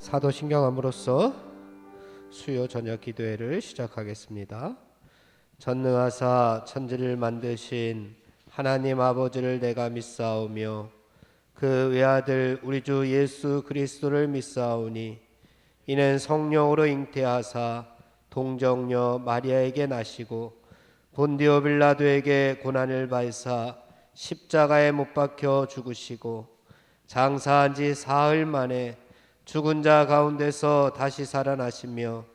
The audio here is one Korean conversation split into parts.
사도신경함으로써 수요 저녁 기도회를 시작하겠습니다. 전능하사 천지를 만드신 하나님 아버지를 내가 믿사오며 그 외아들 우리 주 예수 그리스도를 믿사오니 이는 성령으로 잉태하사 동정녀 마리아에게 나시고 본디오 빌라도에게 고난을 받으사 십자가에 못 박혀 죽으시고 장사한 지 사흘 만에 죽은 자 가운데서 다시 살아나시며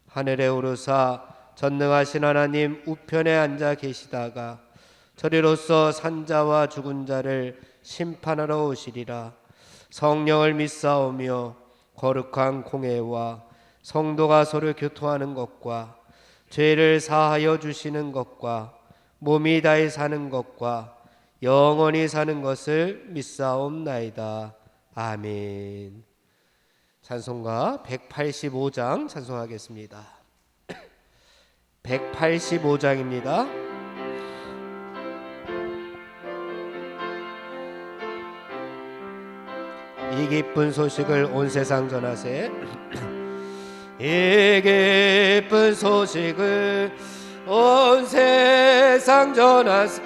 하늘에 오르사 전능하신 하나님 우편에 앉아 계시다가 저리로서 산자와 죽은 자를 심판하러 오시리라. 성령을 믿사오며 거룩한 공회와 성도가 서로 교통하는 것과 죄를 사하여 주시는 것과 몸이 다히 사는 것과 영원히 사는 것을 믿사옵나이다. 아멘. 찬송가 185장 찬송하겠습니다. 185장입니다. 이 기쁜 소식을 온 세상 전하세. 이 기쁜 소식을 온 세상 전하세.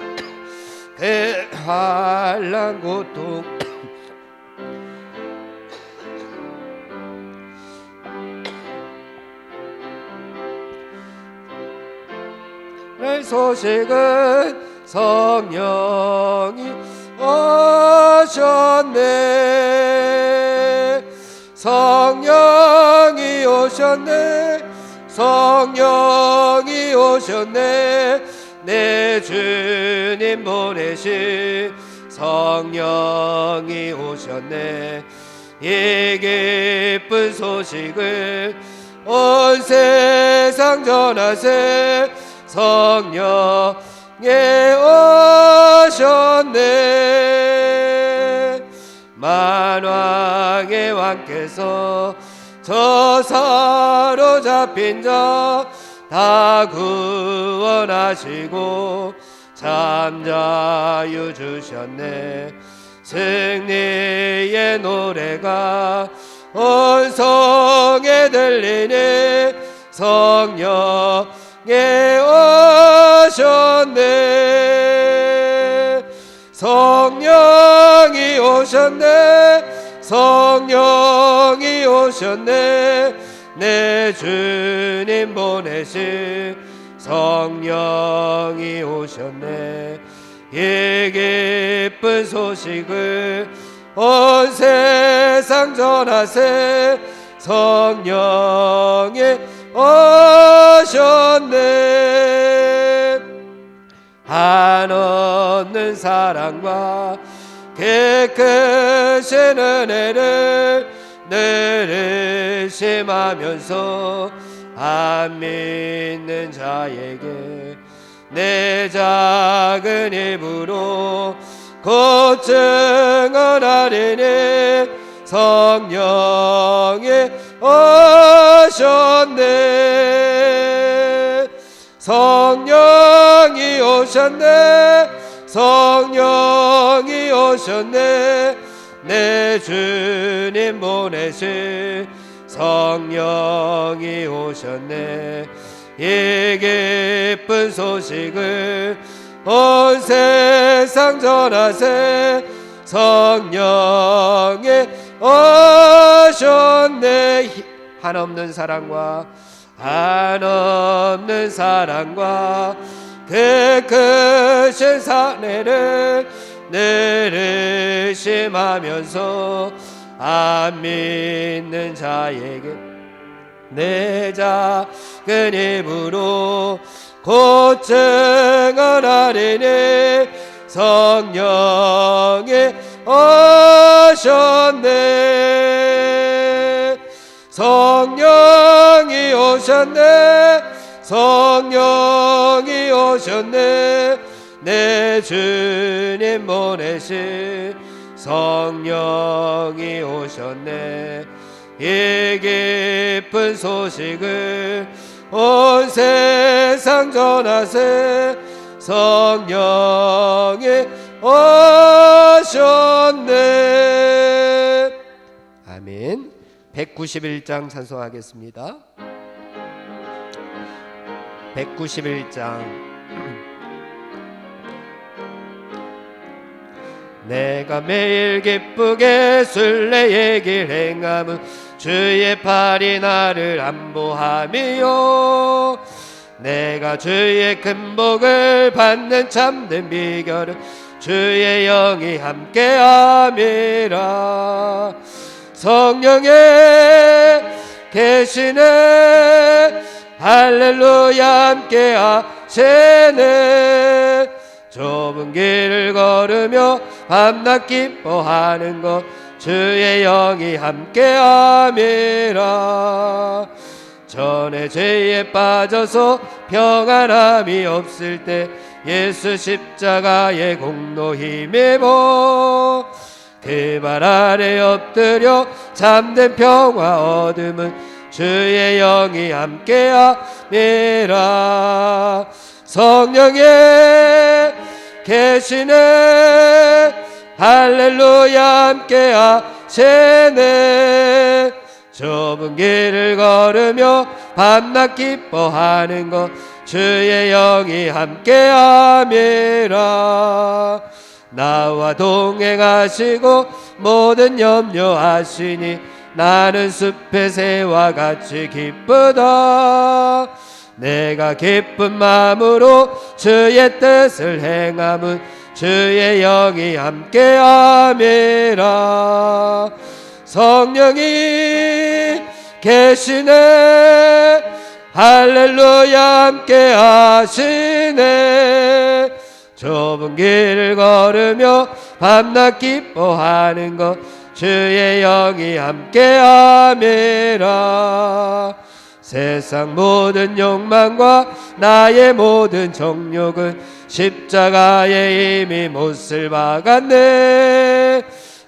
그 환난 고통 소식은 성령이 오셨네. 성령이 오셨네. 성령이 오셨네. 내 주님 보내신 성령이 오셨네. 이 기쁜 소식을 온 세상 전하세. 성령이 오셨네. 만왕의 왕께서 저 사로잡힌 자 다 구원하시고 잠자유 주셨네. 승리의 노래가 온 성에 들리네. 성령 오셨네. 성령이 오셨네. 성령이 오셨네. 내 주님 보내신 성령이 오셨네. 이 기쁜 소식을 온 세상 전하세. 성령이 오셨네. 한없는 사랑과 깨끗신 은혜를 늘 의심하면서 안 믿는 자에게 내 작은 입으로 곧 증언하리니 성령이 오셨네. 성령이 오셨네. 성령이 오셨네. 내 주님 보내신 성령이 오셨네. 이 기쁜 소식을 온 세상 전하세. 성령이 오셨네. 한없는 사랑과 한없는 사랑과 깨끗신 사내를 늘 의심하면서 안 믿는 자에게 내 작은 입으로 곧 증언하리니 성령이 오셨네. 성령이 오셨네. 성령이 오셨네. 내 주님 보내신 성령이 오셨네. 이 기쁜 소식을 온 세상 전하세. 성령이 오셨네. 아멘. 191장 찬송하겠습니다. 191장. 내가 매일 기쁘게 순례의 길 행함은 주의 팔이 나를 안보함이요, 내가 주의 큰 복을 받는 참된 비결은 주의 영이 함께함이라. 성령에 계시네, 할렐루야 함께 하시네. 좁은 길을 걸으며 밤낮 기뻐하는 것 주의 영이 함께함이라. 전에 죄에 빠져서 평안함이 없을 때 예수 십자가의 공로 힘입어 그 발 아래 엎드려 참된 평화 얻음은 주의 영이 함께함이라. 성령에 계시네, 할렐루야 함께 하시네. 좁은 길을 걸으며 밤낮 기뻐하는 것 주의 영이 함께함이라. 나와 동행하시고 모든 염려하시니 나는 숲의 새와 같이 기쁘다. 내가 기쁜 마음으로 주의 뜻을 행함은 주의 영이 함께함이라. 성령이 계시네, 할렐루야 함께 하시네. 좁은 길을 걸으며 밤낮 기뻐하는 것 주의 영이 함께함이라. 세상 모든 욕망과 나의 모든 정욕은 십자가에 이미 못을 박았네.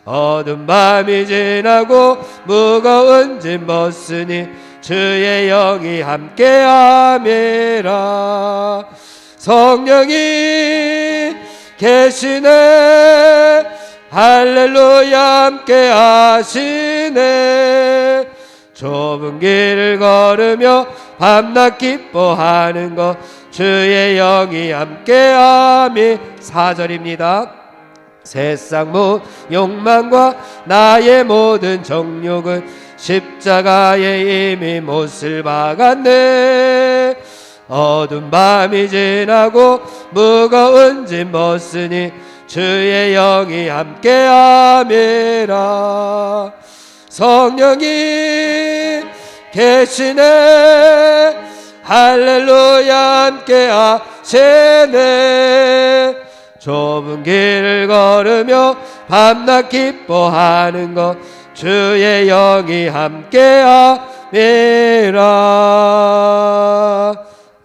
어두운 밤이 지나고 무거운 짐 벗으니 주의 영이 함께함이라. 성령이 계시네, 할렐루야 함께 하시네. 좁은 길을 걸으며 밤낮 기뻐하는 것 주의 영이 함께함이. 4절입니다. 세상 모든 욕망과 나의 모든 정욕은 십자가에 이미 못을 박았네. 어두운 밤이 지나고 무거운 짐 벗으니 주의 영이 함께함이라. 성령이 계시네, 할렐루야 함께 하시네. 좁은 길을 걸으며 밤낮 기뻐하는 것 주의 영이 함께함이라.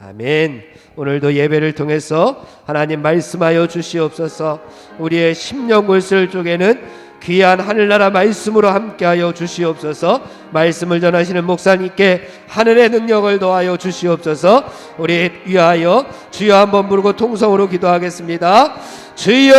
아멘. 오늘도 예배를 통해서 하나님 말씀하여 주시옵소서. 우리의 심령골슬 쪽에는 귀한 하늘나라 말씀으로 함께하여 주시옵소서. 말씀을 전하시는 목사님께 하늘의 능력을 더하여 주시옵소서. 우리 위하여 주여 한번 부르고 통성으로 기도하겠습니다. 주여,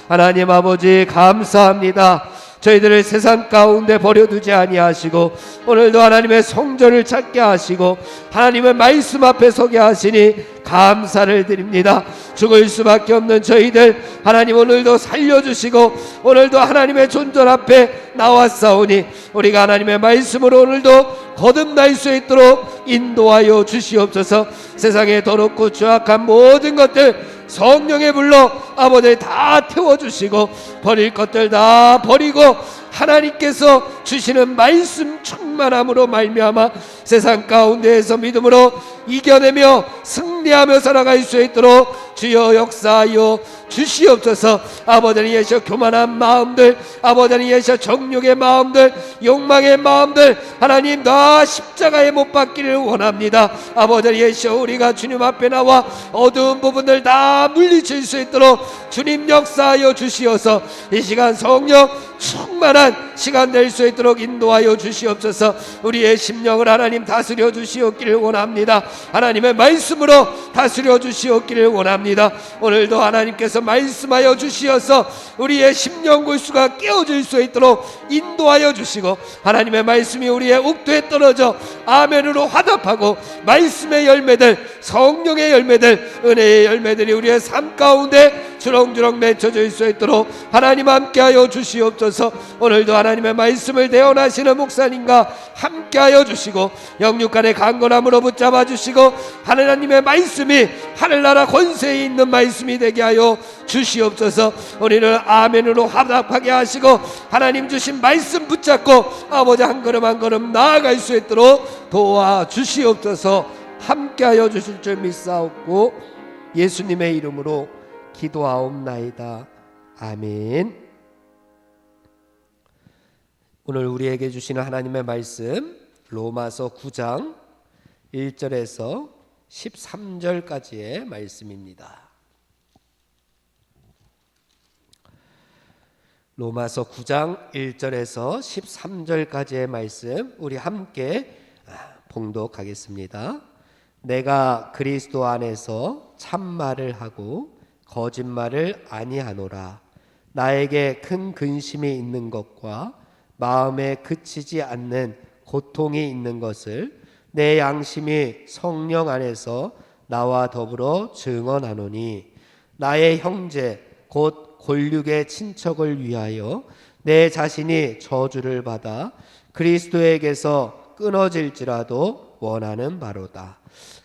하나님 아버지 감사합니다. 저희들을 세상 가운데 버려두지 아니하시고 오늘도 하나님의 성전을 찾게 하시고 하나님의 말씀 앞에 서게 하시니 감사를 드립니다. 죽을 수밖에 없는 저희들 하나님 오늘도 살려주시고 오늘도 하나님의 존전 앞에 나왔사오니 우리가 하나님의 말씀으로 오늘도 거듭날 수 있도록 인도하여 주시옵소서. 세상에 더럽고 죄악한 모든 것들 성령의 불로 아버지 다 태워주시고 버릴 것들 다 버리고 하나님께서 주시는 말씀 충만함으로 말미암아 세상 가운데에서 믿음으로 이겨내며 승리하며 살아갈 수 있도록 주여 역사하여 주시옵소서. 아버지 예셔 교만한 마음들, 아버지 예셔 정욕의 마음들 욕망의 마음들 하나님 다 십자가에 못 박기를 원합니다. 아버지 예시여, 우리가 주님 앞에 나와 어두운 부분들 다 물리칠 수 있도록 주님 역사하여 주시어서 이 시간 성령 충만한 시간 될 수 있도록 인도하여 주시옵소서. 우리의 심령을 하나님 다스려 주시옵기를 원합니다. 하나님의 말씀으로 다스려 주시옵기를 원합니다. 오늘도 하나님께서 말씀하여 주시어서 우리의 심령 골수가 깨어질 수 있도록 인도하여 주시고, 하나님의 말씀이 우리의 옥토에 떨어져 아멘으로 화답하고 말씀의 열매들, 성령의 열매들, 은혜의 열매들이 우리의 삶 가운데 주렁주렁 맺혀질 수 있도록 하나님 함께하여 주시옵소서. 오늘도 하나님의 말씀을 대언하시는 목사님과 함께하여 주시고, 영육간의 강건함으로 붙잡아 주시고, 하나님의 말씀이 하늘나라 권세에 있는 말씀이 되게 하여 주시옵소서. 우리를 아멘으로 화답하게 하시고 하나님 주신 말씀 붙잡고 아버지 한 걸음 한 걸음 나아갈 수 있도록 도와주시옵소서. 함께하여 주실 줄 믿사옵고 예수님의 이름으로 기도하옵나이다. 아멘. 오늘 우리에게 주시는 하나님의 말씀, 로마서 9장 1절에서 13절까지의 말씀입니다. 로마서 9장 1절에서 13절까지의 말씀 우리 함께 봉독하겠습니다. 내가 그리스도 안에서 참말을 하고 거짓말을 아니하노라. 나에게 큰 근심이 있는 것과 마음에 그치지 않는 고통이 있는 것을 내 양심이 성령 안에서 나와 더불어 증언하노니, 나의 형제 곧 골육의 친척을 위하여 내 자신이 저주를 받아 그리스도에게서 끊어질지라도 원하는 바로다.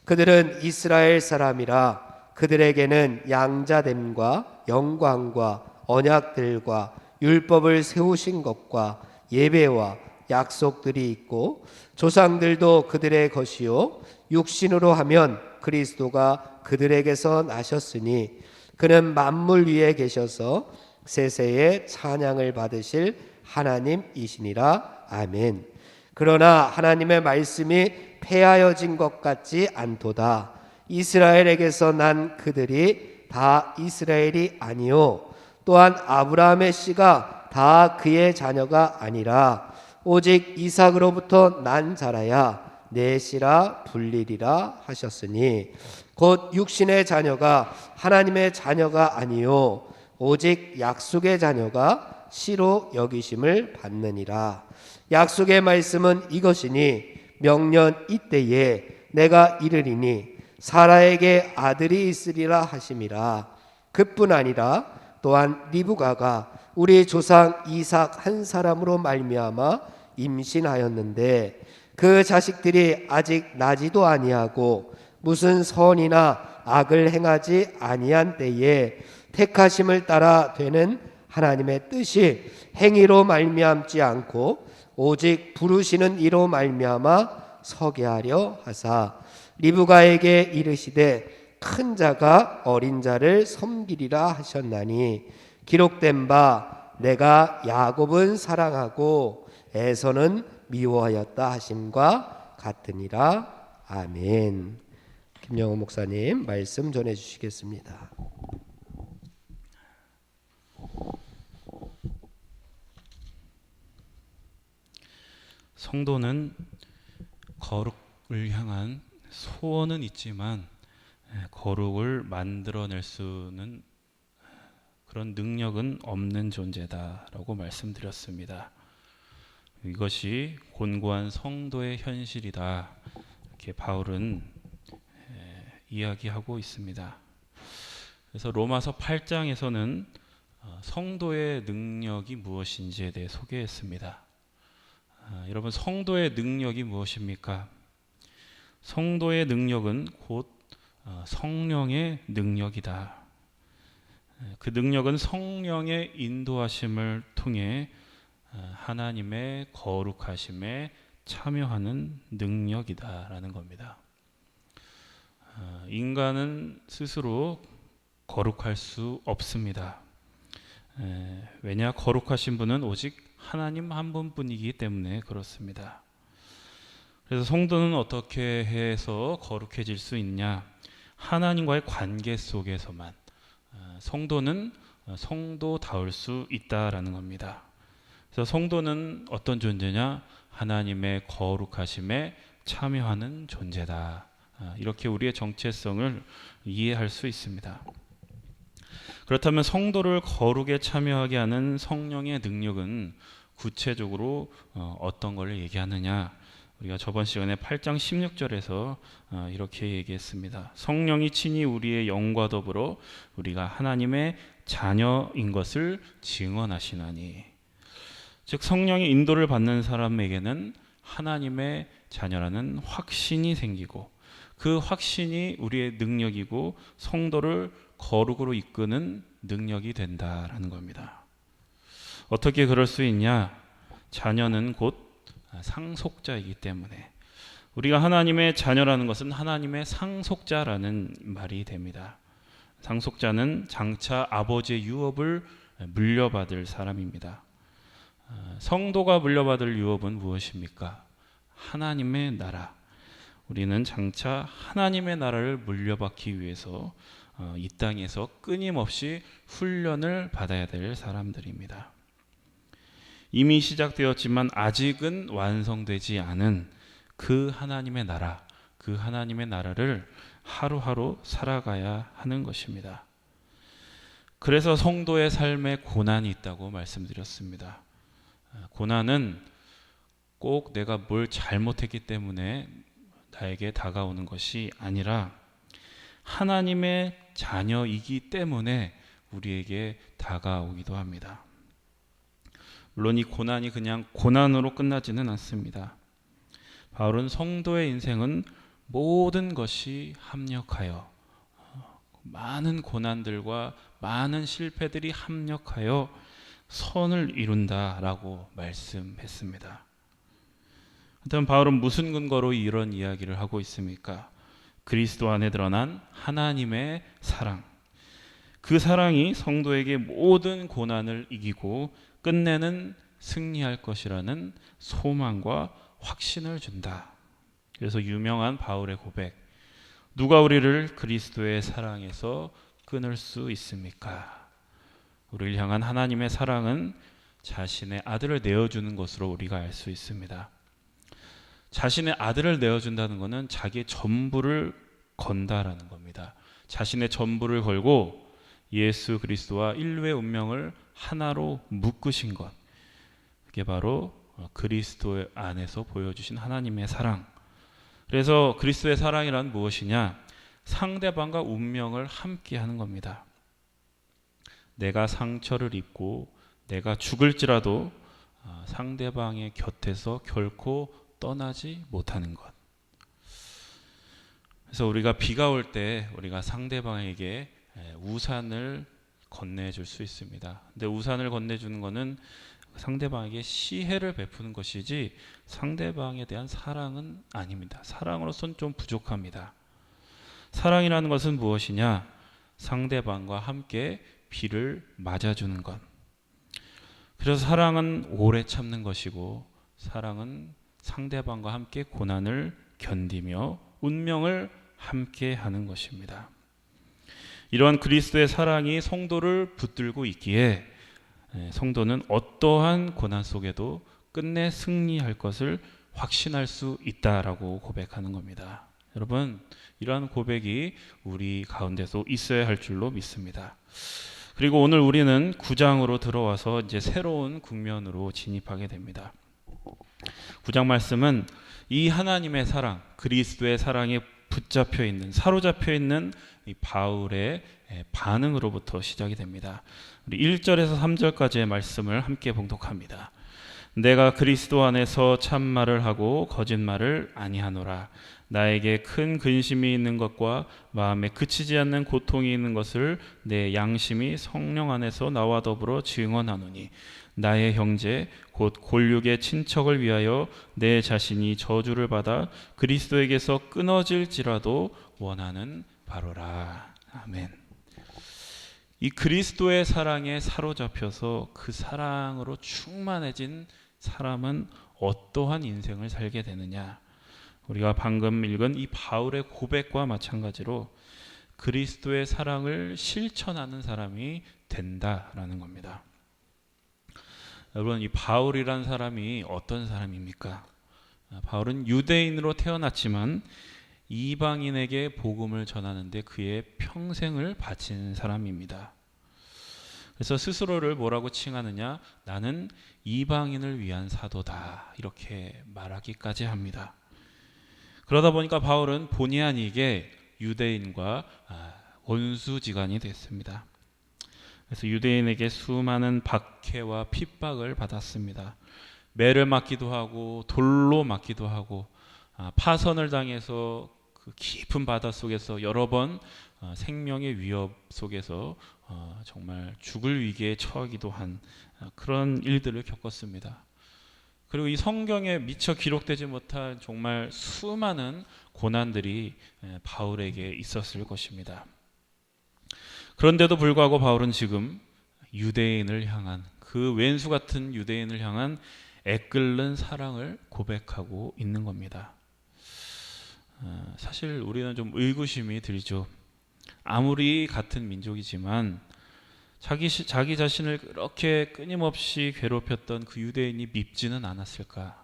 그들은 이스라엘 사람이라 그들에게는 양자됨과 영광과 언약들과 율법을 세우신 것과 예배와 약속들이 있고, 조상들도 그들의 것이요 육신으로 하면 그리스도가 그들에게서 나셨으니 그는 만물 위에 계셔서 세세의 찬양을 받으실 하나님이시니라. 아멘. 그러나 하나님의 말씀이 폐하여진 것 같지 않도다. 이스라엘에게서 난 그들이 다 이스라엘이 아니요 또한 아브라함의 씨가 다 그의 자녀가 아니라 오직 이삭으로부터 난 자라야 내 씨라 불리리라 하셨으니, 곧 육신의 자녀가 하나님의 자녀가 아니요 오직 약속의 자녀가 씨로 여기심을 받느니라. 약속의 말씀은 이것이니, 명년 이때에 내가 이르리니 사라에게 아들이 있으리라 하심이라. 그뿐 아니라 또한 리브가가 우리 조상 이삭 한 사람으로 말미암아 임신하였는데, 그 자식들이 아직 나지도 아니하고 무슨 선이나 악을 행하지 아니한 때에 택하심을 따라 되는 하나님의 뜻이 행위로 말미암지 않고 오직 부르시는 이로 말미암아 서게 하려 하사, 리브가에게 이르시되 큰 자가 어린 자를 섬기리라 하셨나니, 기록된 바 내가 야곱은 사랑하고 에서는 미워하였다 하심과 같으니라. 아멘. 김영호 목사님 말씀 전해 주시겠습니다. 성도는 거룩을 향한 소원은 있지만 거룩을 만들어낼 수는 그런 능력은 없는 존재다라고 말씀드렸습니다. 이것이 곤고한 성도의 현실이다, 이렇게 바울은 이야기하고 있습니다. 그래서 로마서 8장에서는 성도의 능력이 무엇인지에 대해 소개했습니다. 여러분, 성도의 능력이 무엇입니까? 성도의 능력은 곧 성령의 능력이다. 그 능력은 성령의 인도하심을 통해 하나님의 거룩하심에 참여하는 능력이다라는 겁니다. 인간은 스스로 거룩할 수 없습니다. 왜냐? 거룩하신 분은 오직 하나님 한 분뿐이기 때문에 그렇습니다. 그래서 성도는 어떻게 해서 거룩해질 수 있냐? 하나님과의 관계 속에서만 성도는 성도다울 수 있다라는 겁니다. 그래서 성도는 어떤 존재냐? 하나님의 거룩하심에 참여하는 존재다. 이렇게 우리의 정체성을 이해할 수 있습니다. 그렇다면 성도를 거룩에 참여하게 하는 성령의 능력은 구체적으로 어떤 걸 얘기하느냐? 우리가 저번 시간에 8장 16절에서 이렇게 얘기했습니다. 성령이 친히 우리의 영과 더불어 우리가 하나님의 자녀인 것을 증언하시나니. 즉 성령의 인도를 받는 사람에게는 하나님의 자녀라는 확신이 생기고 그 확신이 우리의 능력이고 성도를 거룩으로 이끄는 능력이 된다라는 겁니다. 어떻게 그럴 수 있냐? 자녀는 곧 상속자이기 때문에 우리가 하나님의 자녀라는 것은 하나님의 상속자라는 말이 됩니다. 상속자는 장차 아버지의 유업을 물려받을 사람입니다. 성도가 물려받을 유업은 무엇입니까? 하나님의 나라. 우리는 장차 하나님의 나라를 물려받기 위해서 이 땅에서 끊임없이 훈련을 받아야 될 사람들입니다. 이미 시작되었지만 아직은 완성되지 않은 그 하나님의 나라, 그 하나님의 나라를 하루하루 살아가야 하는 것입니다. 그래서 성도의 삶에 고난이 있다고 말씀드렸습니다. 고난은 꼭 내가 뭘 잘못했기 때문에 나에게 다가오는 것이 아니라 하나님의 자녀이기 때문에 우리에게 다가오기도 합니다. 물론 이 고난이 그냥 고난으로 끝나지는 않습니다. 바울은 성도의 인생은 모든 것이 합력하여 많은 고난들과 많은 실패들이 합력하여 선을 이룬다라고 말씀했습니다. 그렇다면 바울은 무슨 근거로 이런 이야기를 하고 있습니까? 그리스도 안에 드러난 하나님의 사랑. 그 사랑이 성도에게 모든 고난을 이기고 끝내는 승리할 것이라는 소망과 확신을 준다. 그래서 유명한 바울의 고백. 누가 우리를 그리스도의 사랑에서 끊을 수 있습니까? 우리를 향한 하나님의 사랑은 자신의 아들을 내어주는 것으로 우리가 알 수 있습니다. 자신의 아들을 내어준다는 것은 자기의 전부를 건다라는 겁니다. 자신의 전부를 걸고 예수 그리스도와 인류의 운명을 하나로 묶으신 것. 그게 바로 그리스도 안에서 보여주신 하나님의 사랑. 그래서 그리스도의 사랑이란 무엇이냐? 상대방과 운명을 함께 하는 겁니다. 내가 상처를 입고 내가 죽을지라도 상대방의 곁에서 결코 떠나지 못하는 것. 그래서 우리가 비가 올 때 우리가 상대방에게 우산을 건네줄 수 있습니다. 근데 우산을 건네주는 것은 상대방에게 시혜를 베푸는 것이지 상대방에 대한 사랑은 아닙니다. 사랑으로서는 좀 부족합니다. 사랑이라는 것은 무엇이냐? 상대방과 함께 비를 맞아주는 것. 그래서 사랑은 오래 참는 것이고 사랑은 상대방과 함께 고난을 견디며 운명을 함께 하는 것입니다. 이러한 그리스도의 사랑이 성도를 붙들고 있기에 성도는 어떠한 고난 속에도 끝내 승리할 것을 확신할 수 있다라고 고백하는 겁니다. 여러분, 이러한 고백이 우리 가운데서 있어야 할 줄로 믿습니다. 그리고 오늘 우리는 9장으로 들어와서 이제 새로운 국면으로 진입하게 됩니다. 9장 말씀은 이 하나님의 사랑, 그리스도의 사랑에 붙잡혀 있는, 사로잡혀 있는 이 바울의 반응으로부터 시작이 됩니다. 우리 1절에서 3절까지의 말씀을 함께 봉독합니다. 내가 그리스도 안에서 참말을 하고 거짓말을 아니하노라. 나에게 큰 근심이 있는 것과 마음에 그치지 않는 고통이 있는 것을 내 양심이 성령 안에서 나와 더불어 증언하노니 나의 형제 곧 골육의 친척을 위하여 내 자신이 저주를 받아 그리스도에게서 끊어질지라도 원하는 바로라. 아멘. 이 그리스도의 사랑에 사로잡혀서 그 사랑으로 충만해진 사람은 어떠한 인생을 살게 되느냐? 우리가 방금 읽은 이 바울의 고백과 마찬가지로 그리스도의 사랑을 실천하는 사람이 된다라는 겁니다. 여러분, 이 바울이란 사람이 어떤 사람입니까? 바울은 유대인으로 태어났지만 이방인에게 복음을 전하는데 그의 평생을 바친 사람입니다. 그래서 스스로를 뭐라고 칭하느냐? 나는 이방인을 위한 사도다, 이렇게 말하기까지 합니다. 그러다 보니까 바울은 본의 아니게 유대인과 원수지간이 됐습니다. 그래서 유대인에게 수많은 박해와 핍박을 받았습니다. 매를 맞기도 하고 돌로 맞기도 하고 파선을 당해서 그 깊은 바다 속에서 여러 번 생명의 위협 속에서 정말 죽을 위기에 처하기도 한 그런 일들을 겪었습니다. 그리고 이 성경에 미처 기록되지 못한 정말 수많은 고난들이 바울에게 있었을 것입니다. 그런데도 불구하고 바울은 지금 유대인을 향한, 그 왼수 같은 유대인을 향한 애끓는 사랑을 고백하고 있는 겁니다. 사실 우리는 좀 의구심이 들죠. 아무리 같은 민족이지만 자기 자신을 그렇게 끊임없이 괴롭혔던 그 유대인이 밉지는 않았을까?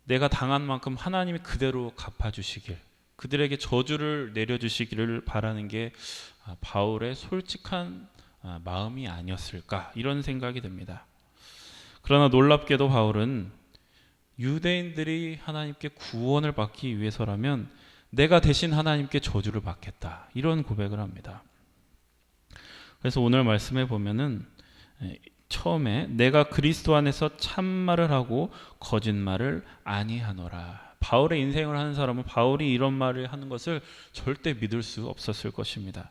내가 당한 만큼 하나님이 그대로 갚아주시길, 그들에게 저주를 내려주시기를 바라는 게 바울의 솔직한 마음이 아니었을까? 이런 생각이 듭니다. 그러나 놀랍게도 바울은 유대인들이 하나님께 구원을 받기 위해서라면 내가 대신 하나님께 저주를 받겠다, 이런 고백을 합니다. 그래서 오늘 말씀에 보면은 처음에 내가 그리스도 안에서 참말을 하고 거짓말을 아니하노라. 바울의 인생을 하는 사람은 바울이 이런 말을 하는 것을 절대 믿을 수 없었을 것입니다.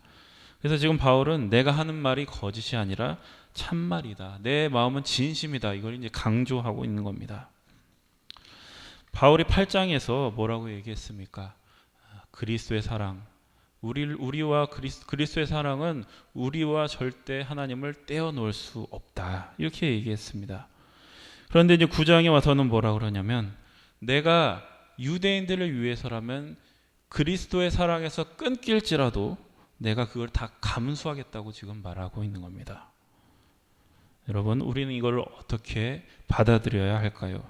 그래서 지금 바울은 내가 하는 말이 거짓이 아니라 참말이다, 내 마음은 진심이다, 이걸 이제 강조하고 있는 겁니다. 바울이 8장에서 뭐라고 얘기했습니까? 그리스도의 사랑, 우리와 그리스도의 사랑은 우리와 절대 하나님을 떼어놓을 수 없다, 이렇게 얘기했습니다. 그런데 이제 9장에 와서는 뭐라고 그러냐면 내가 유대인들을 위해서라면 그리스도의 사랑에서 끊길지라도 내가 그걸 다 감수하겠다고 지금 말하고 있는 겁니다. 여러분, 우리는 이걸 어떻게 받아들여야 할까요?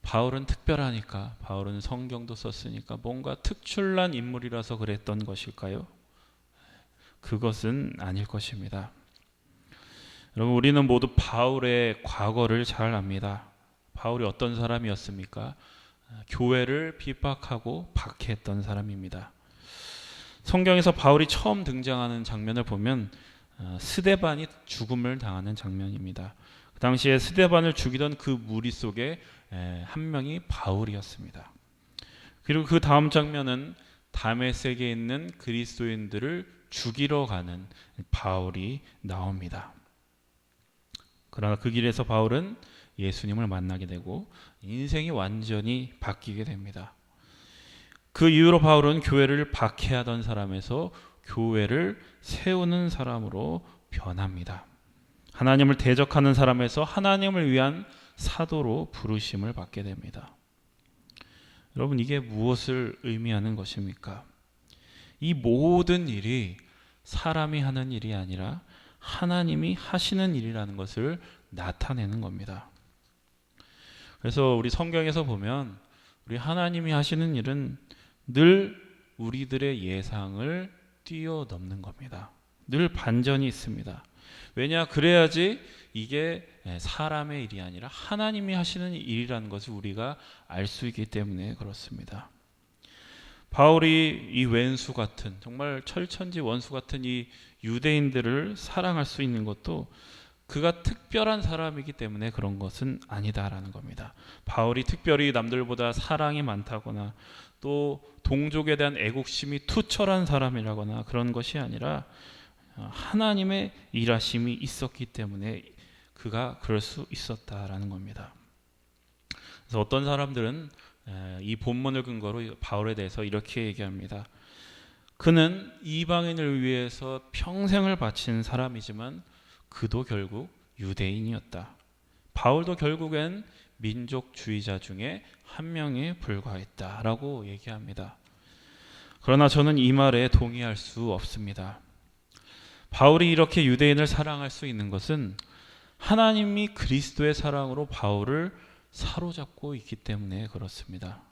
바울은 특별하니까, 바울은 성경도 썼으니까 뭔가 특출난 인물이라서 그랬던 것일까요? 그것은 아닐 것입니다. 여러분, 우리는 모두 바울의 과거를 잘 압니다. 바울이 어떤 사람이었습니까? 교회를 핍박하고 박해했던 사람입니다. 성경에서 바울이 처음 등장하는 장면을 보면 스데반이 죽음을 당하는 장면입니다. 그 당시에 스데반을 죽이던 그 무리 속에 한 명이 바울이었습니다. 그리고 그 다음 장면은 다메섹에 있는 그리스도인들을 죽이러 가는 바울이 나옵니다. 그러나 그 길에서 바울은 예수님을 만나게 되고 인생이 완전히 바뀌게 됩니다. 그 이후로 바울은 교회를 박해하던 사람에서 교회를 세우는 사람으로 변합니다. 하나님을 대적하는 사람에서 하나님을 위한 사도로 부르심을 받게 됩니다. 여러분, 이게 무엇을 의미하는 것입니까? 이 모든 일이 사람이 하는 일이 아니라 하나님이 하시는 일이라는 것을 나타내는 겁니다. 그래서 우리 성경에서 보면 우리 하나님이 하시는 일은 늘 우리들의 예상을 뛰어넘는 겁니다. 늘 반전이 있습니다. 왜냐? 그래야지 이게 사람의 일이 아니라 하나님이 하시는 일이라는 것을 우리가 알 수 있기 때문에 그렇습니다. 바울이 이 왼수 같은, 정말 철천지 원수 같은 이 유대인들을 사랑할 수 있는 것도 그가 특별한 사람이기 때문에 그런 것은 아니다라는 겁니다. 바울이 특별히 남들보다 사랑이 많다거나 또 동족에 대한 애국심이 투철한 사람이라거나 그런 것이 아니라 하나님의 일하심이 있었기 때문에 그가 그럴 수 있었다라는 겁니다. 그래서 어떤 사람들은 이 본문을 근거로 바울에 대해서 이렇게 얘기합니다. 그는 이방인을 위해서 평생을 바친 사람이지만 그도 결국 유대인이었다. 바울도 결국엔 민족주의자 중에 한 명에 불과했다라고 얘기합니다. 그러나 저는 이 말에 동의할 수 없습니다. 바울이 이렇게 유대인을 사랑할 수 있는 것은 하나님이 그리스도의 사랑으로 바울을 사로잡고 있기 때문에 그렇습니다.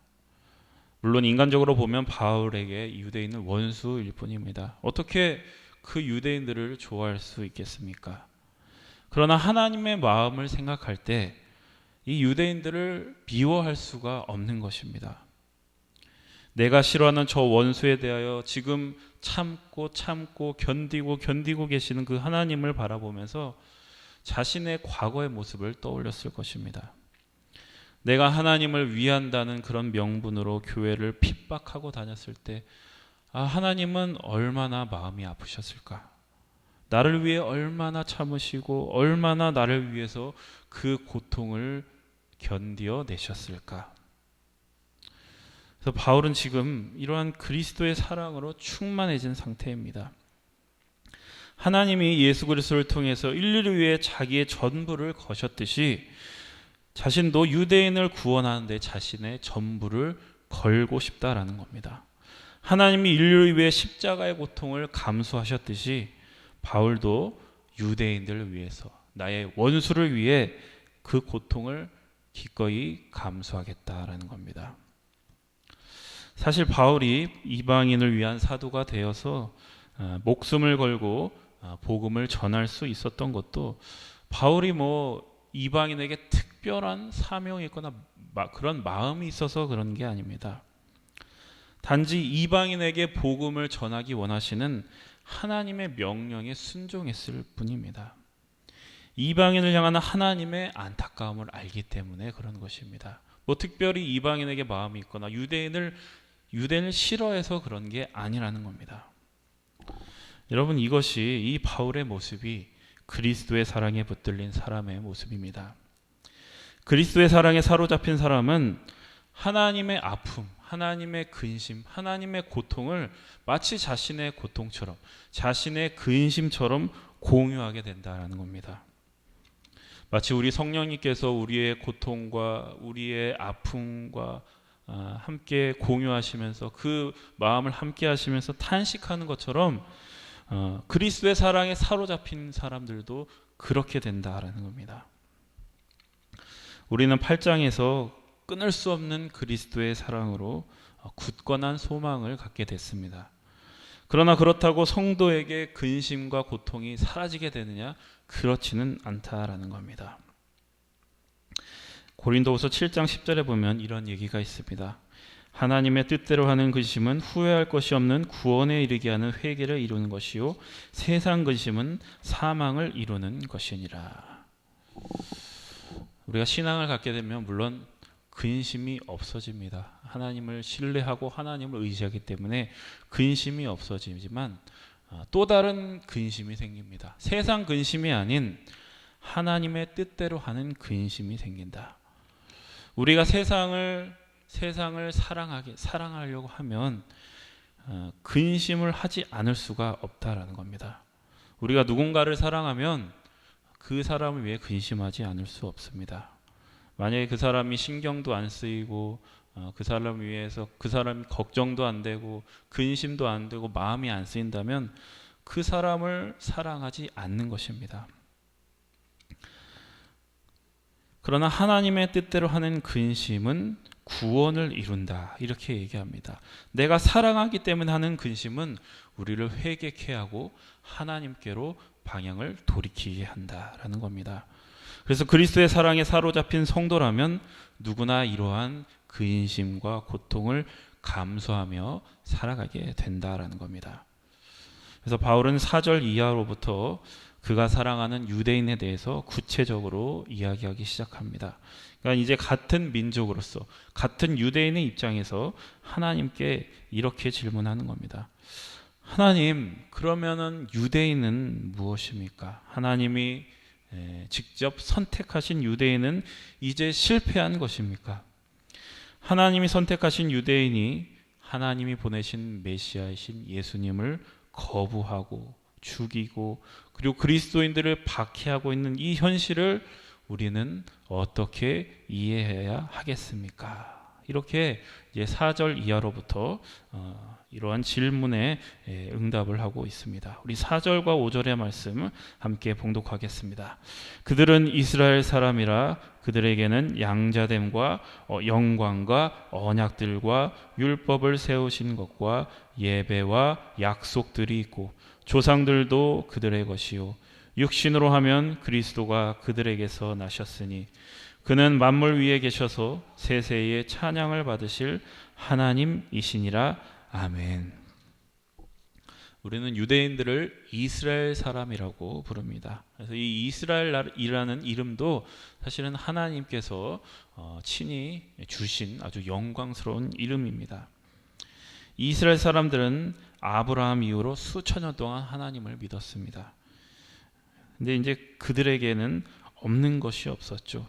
물론 인간적으로 보면 바울에게 유대인은 원수일 뿐입니다. 어떻게 그 유대인들을 좋아할 수 있겠습니까? 그러나 하나님의 마음을 생각할 때 이 유대인들을 미워할 수가 없는 것입니다. 내가 싫어하는 저 원수에 대하여 지금 참고 견디고 계시는 그 하나님을 바라보면서 자신의 과거의 모습을 떠올렸을 것입니다. 내가 하나님을 위한다는 그런 명분으로 교회를 핍박하고 다녔을 때 하나님은 얼마나 마음이 아프셨을까? 나를 위해 얼마나 참으시고 얼마나 나를 위해서 그 고통을 견디어 내셨을까? 그래서 바울은 지금 이러한 그리스도의 사랑으로 충만해진 상태입니다. 하나님이 예수 그리스도를 통해서 인류를 위해 자기의 전부를 거셨듯이 자신도 유대인을 구원하는 데 자신의 전부를 걸고 싶다라는 겁니다. 하나님이 인류를 위해 십자가의 고통을 감수하셨듯이 바울도 유대인들을 위해서 나의 원수를 위해 그 고통을 기꺼이 감수하겠다라는 겁니다. 사실 바울이 이방인을 위한 사도가 되어서 목숨을 걸고 복음을 전할 수 있었던 것도 바울이 이방인에게 특별한 사명이 있거나 그런 마음이 있어서 그런 게 아닙니다. 단지 이방인에게 복음을 전하기 원하시는 하나님의 명령에 순종했을 뿐입니다. 이방인을 향하는 하나님의 안타까움을 알기 때문에 그런 것입니다. 특별히 이방인에게 마음이 있거나 유대인을 싫어해서 그런 게 아니라는 겁니다. 여러분, 이것이 이 바울의 모습이 그리스도의 사랑에 붙들린 사람의 모습입니다. 그리스도의 사랑에 사로잡힌 사람은 하나님의 아픔, 하나님의 근심, 하나님의 고통을 마치 자신의 고통처럼, 자신의 근심처럼 공유하게 된다는 겁니다. 마치 우리 성령님께서 우리의 고통과 우리의 아픔과 함께 공유하시면서 그 마음을 함께 하시면서 탄식하는 것처럼 그리스도의 사랑에 사로잡힌 사람들도 그렇게 된다라는 겁니다. 우리는 8장에서 끊을 수 없는 그리스도의 사랑으로 굳건한 소망을 갖게 됐습니다. 그러나 그렇다고 성도에게 근심과 고통이 사라지게 되느냐? 그렇지는 않다라는 겁니다. 고린도후서 7장 10절에 보면 이런 얘기가 있습니다. 하나님의 뜻대로 하는 근심은 후회할 것이 없는 구원에 이르게 하는 회개를 이루는 것이요 세상 근심은 사망을 이루는 것이니라. 우리가 신앙을 갖게 되면 물론 근심이 없어집니다. 하나님을 신뢰하고 하나님을 의지하기 때문에 근심이 없어지지만 또 다른 근심이 생깁니다. 세상 근심이 아닌 하나님의 뜻대로 하는 근심이 생긴다. 우리가 세상을 사랑하려고 하면 근심을 하지 않을 수가 없다라는 겁니다. 우리가 누군가를 사랑하면 그 사람을 위해 근심하지 않을 수 없습니다. 만약에 그 사람이 신경도 안 쓰이고 그 사람을 위해서 그 사람이 걱정도 안 되고 근심도 안 되고 마음이 안 쓰인다면 그 사람을 사랑하지 않는 것입니다. 그러나 하나님의 뜻대로 하는 근심은 구원을 이룬다, 이렇게 얘기합니다. 내가 사랑하기 때문에 하는 근심은 우리를 회개케 하고 하나님께로 방향을 돌이키게 한다라는 겁니다. 그래서 그리스도의 사랑에 사로잡힌 성도라면 누구나 이러한 근심과 고통을 감수하며 살아가게 된다라는 겁니다. 그래서 바울은 4절 이하로부터 그가 사랑하는 유대인에 대해서 구체적으로 이야기하기 시작합니다. 그러니까 이제 같은 민족으로서 같은 유대인의 입장에서 하나님께 이렇게 질문하는 겁니다. 하나님, 그러면은 유대인은 무엇입니까? 하나님이 직접 선택하신 유대인은 이제 실패한 것입니까? 하나님이 선택하신 유대인이 하나님이 보내신 메시아이신 예수님을 거부하고 죽이고 그리고 그리스도인들을 박해하고 있는 이 현실을 우리는 어떻게 이해해야 하겠습니까? 이렇게 이제 4절 이하로부터 이러한 질문에 응답을 하고 있습니다. 우리 4절과 5절의 말씀 함께 봉독하겠습니다. 그들은 이스라엘 사람이라 그들에게는 양자됨과 영광과 언약들과 율법을 세우신 것과 예배와 약속들이 있고 조상들도 그들의 것이요 육신으로 하면 그리스도가 그들에게서 나셨으니 그는 만물 위에 계셔서 세세의 찬양을 받으실 하나님이시니라. 아멘. 우리는 유대인들을 이스라엘 사람이라고 부릅니다. 그래서 이 이스라엘이라는 이름도 사실은 하나님께서 친히 주신 아주 영광스러운 이름입니다. 이스라엘 사람들은 아브라함 이후로 수천 년 동안 하나님을 믿었습니다. 근데 이제 그들에게는 없는 것이 없었죠.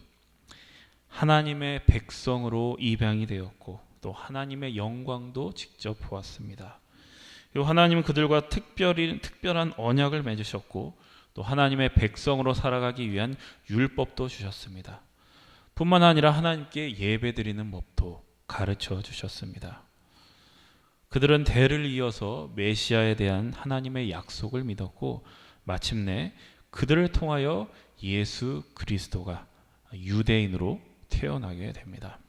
하나님의 백성으로 입양이 되었고 또 하나님의 영광도 직접 보았습니다. 그리고 하나님은 그들과 특별한 언약을 맺으셨고 또 하나님의 백성으로 살아가기 위한 율법도 주셨습니다. 뿐만 아니라 하나님께 예배드리는 법도 가르쳐 주셨습니다. 그들은 대를 이어서 메시아에 대한 하나님의 약속을 믿었고 마침내 그들을 통하여 예수 그리스도가 유대인으로 태어나게 됩니다.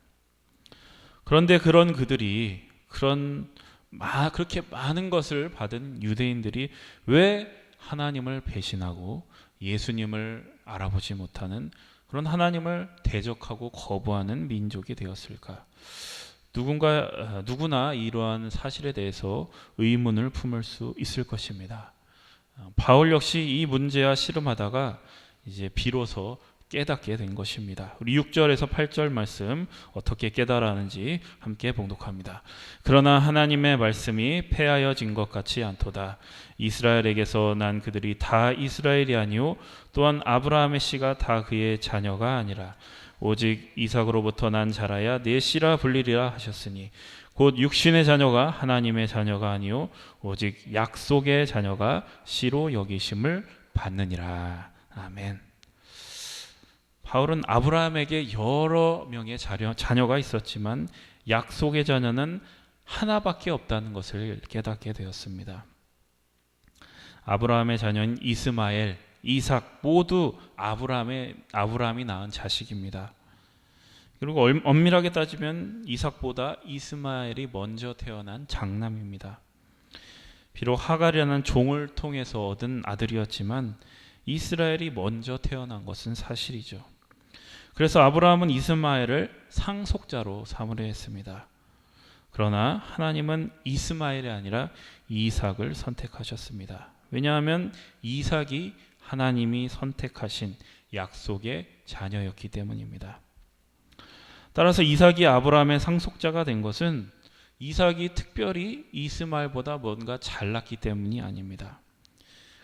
그런데 그런 그들이 그렇게 많은 것을 받은 유대인들이 왜 하나님을 배신하고 예수님을 알아보지 못하는 그런 하나님을 대적하고 거부하는 민족이 되었을까? 누구나 이러한 사실에 대해서 의문을 품을 수 있을 것입니다. 바울 역시 이 문제와 씨름하다가 이제 비로소 깨닫게 된 것입니다. 우리 6절에서 8절 말씀 어떻게 깨달았는지 함께 봉독합니다. 그러나 하나님의 말씀이 패하여진 것 같이 않도다. 이스라엘에게서 난 그들이 다 이스라엘이 아니요 또한 아브라함의 씨가 다 그의 자녀가 아니라 오직 이삭으로부터 난 자라야 내 씨라 불리리라 하셨으니 곧 육신의 자녀가 하나님의 자녀가 아니요 오직 약속의 자녀가 씨로 여기심을 받느니라. 아멘. 바울은 아브라함에게 여러 명의 자녀가 있었지만 약속의 자녀는 하나밖에 없다는 것을 깨닫게 되었습니다. 아브라함의 자녀인 이스마엘, 이삭 모두 아브라함이 낳은 자식입니다. 그리고 엄밀하게 따지면 이삭보다 이스마엘이 먼저 태어난 장남입니다. 비록 하갈이라는 종을 통해서 얻은 아들이었지만 이스라엘이 먼저 태어난 것은 사실이죠. 그래서 아브라함은 이스마엘을 상속자로 삼으려 했습니다. 그러나 하나님은 이스마엘이 아니라 이삭을 선택하셨습니다. 왜냐하면 이삭이 하나님이 선택하신 약속의 자녀였기 때문입니다. 따라서 이삭이 아브라함의 상속자가 된 것은 이삭이 특별히 이스마엘보다 뭔가 잘났기 때문이 아닙니다.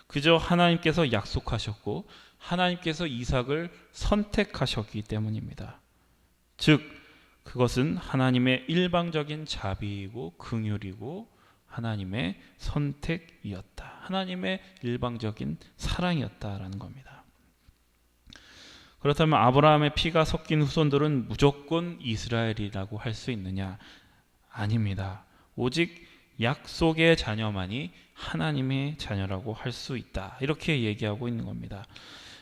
그저 하나님께서 약속하셨고 하나님께서 이삭을 선택하셨기 때문입니다. 즉 그것은 하나님의 일방적인 자비이고 긍휼이고 하나님의 선택이었다. 하나님의 일방적인 사랑이었다라는 겁니다. 그렇다면 아브라함의 피가 섞인 후손들은 무조건 이스라엘이라고 할 수 있느냐? 아닙니다. 오직 약속의 자녀만이 하나님의 자녀라고 할 수 있다. 이렇게 얘기하고 있는 겁니다.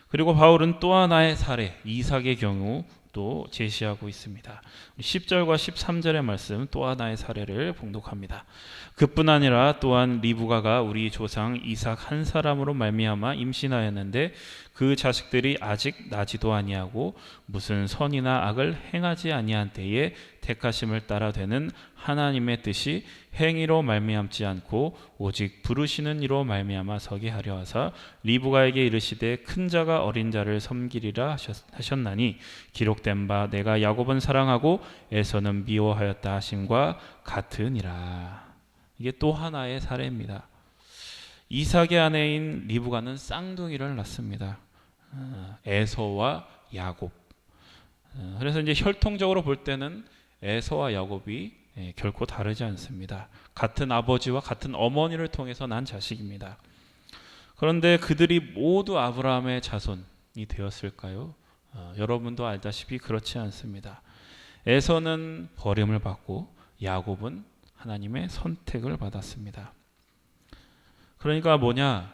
그리고 바울은 또 하나의 사례, 이삭의 경우도 제시하고 있습니다. 10절과 13절의 말씀 또 하나의 사례를 봉독합니다. 그뿐 아니라 또한 리브가가 우리 조상 이삭 한 사람으로 말미암아 임신하였는데 그 자식들이 아직 나지도 아니하고 무슨 선이나 악을 행하지 아니한 때에 택하심을 따라 되는 하나님의 뜻이 행위로 말미암지 않고 오직 부르시는 이로 말미암아 서게 하려 하사 리브가에게 이르시되 큰 자가 어린 자를 섬기리라 하셨나니 기록된 바 내가 야곱은 사랑하고 에서는 미워하였다 하심과 같으니라. 이게 또 하나의 사례입니다. 이삭의 아내인 리브가는 쌍둥이를 낳습니다. 에서와 야곱. 그래서 이제 혈통적으로 볼 때는 에서와 야곱이 결코 다르지 않습니다. 같은 아버지와 같은 어머니를 통해서 난 자식입니다. 그런데 그들이 모두 아브라함의 자손이 되었을까요? 여러분도 알다시피 그렇지 않습니다. 에서는 버림을 받고 야곱은 하나님의 선택을 받았습니다. 그러니까 뭐냐?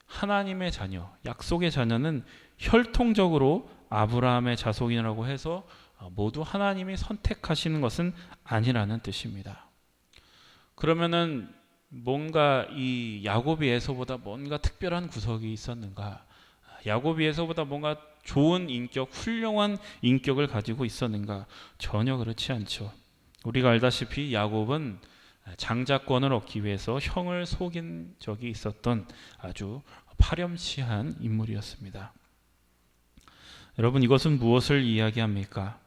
하나님의 자녀, 약속의 자녀는 혈통적으로 아브라함의 자손이라고 해서 모두 하나님이 선택하시는 것은 아니라는 뜻입니다. 그러면은 뭔가 이 야곱이 에서보다 뭔가 특별한 구석이 있었는가? 야곱이 에서보다 뭔가 좋은 인격, 훌륭한 인격을 가지고 있었는가? 전혀 그렇지 않죠. 우리가 알다시피 야곱은 장자권을 얻기 위해서 형을 속인 적이 있었던 아주 파렴치한 인물이었습니다. 여러분, 이것은 무엇을 이야기합니까?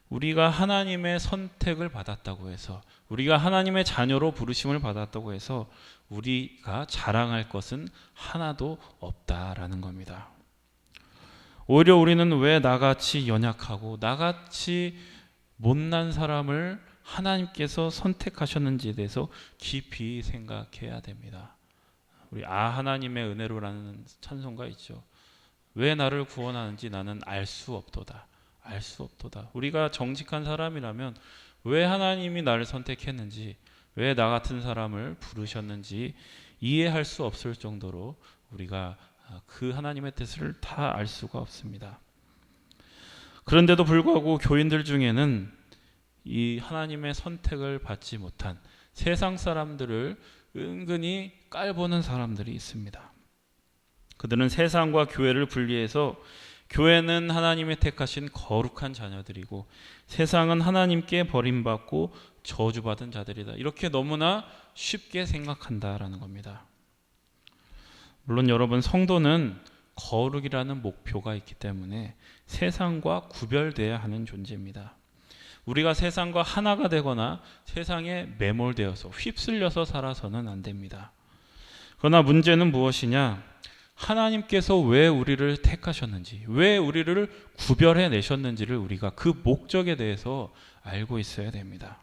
우리가 하나님의 선택을 받았다고 해서, 우리가 하나님의 자녀로 부르심을 받았다고 해서 우리가 자랑할 것은 하나도 없다라는 겁니다. 오히려 우리는 왜 나같이 연약하고 나같이 못난 사람을 하나님께서 선택하셨는지에 대해서 깊이 생각해야 됩니다. 우리 하나님의 은혜로라는 찬송가 있죠. 왜 나를 구원하는지 나는 알 수 없도다. 알 수 없도다. 우리가 정직한 사람이라면 왜 하나님이 나를 선택했는지, 왜 나 같은 사람을 부르셨는지 이해할 수 없을 정도로 우리가 그 하나님의 뜻을 다 알 수가 없습니다. 그런데도 불구하고 교인들 중에는 이 하나님의 선택을 받지 못한 세상 사람들을 은근히 깔보는 사람들이 있습니다. 그들은 세상과 교회를 분리해서 교회는 하나님의 택하신 거룩한 자녀들이고 세상은 하나님께 버림받고 저주받은 자들이다. 이렇게 너무나 쉽게 생각한다라는 겁니다. 물론 여러분, 성도는 거룩이라는 목표가 있기 때문에 세상과 구별되어야 하는 존재입니다. 우리가 세상과 하나가 되거나 세상에 매몰되어서 휩쓸려서 살아서는 안 됩니다. 그러나 문제는 무엇이냐? 하나님께서 왜 우리를 택하셨는지, 왜 우리를 구별해 내셨는지를 우리가 그 목적에 대해서 알고 있어야 됩니다.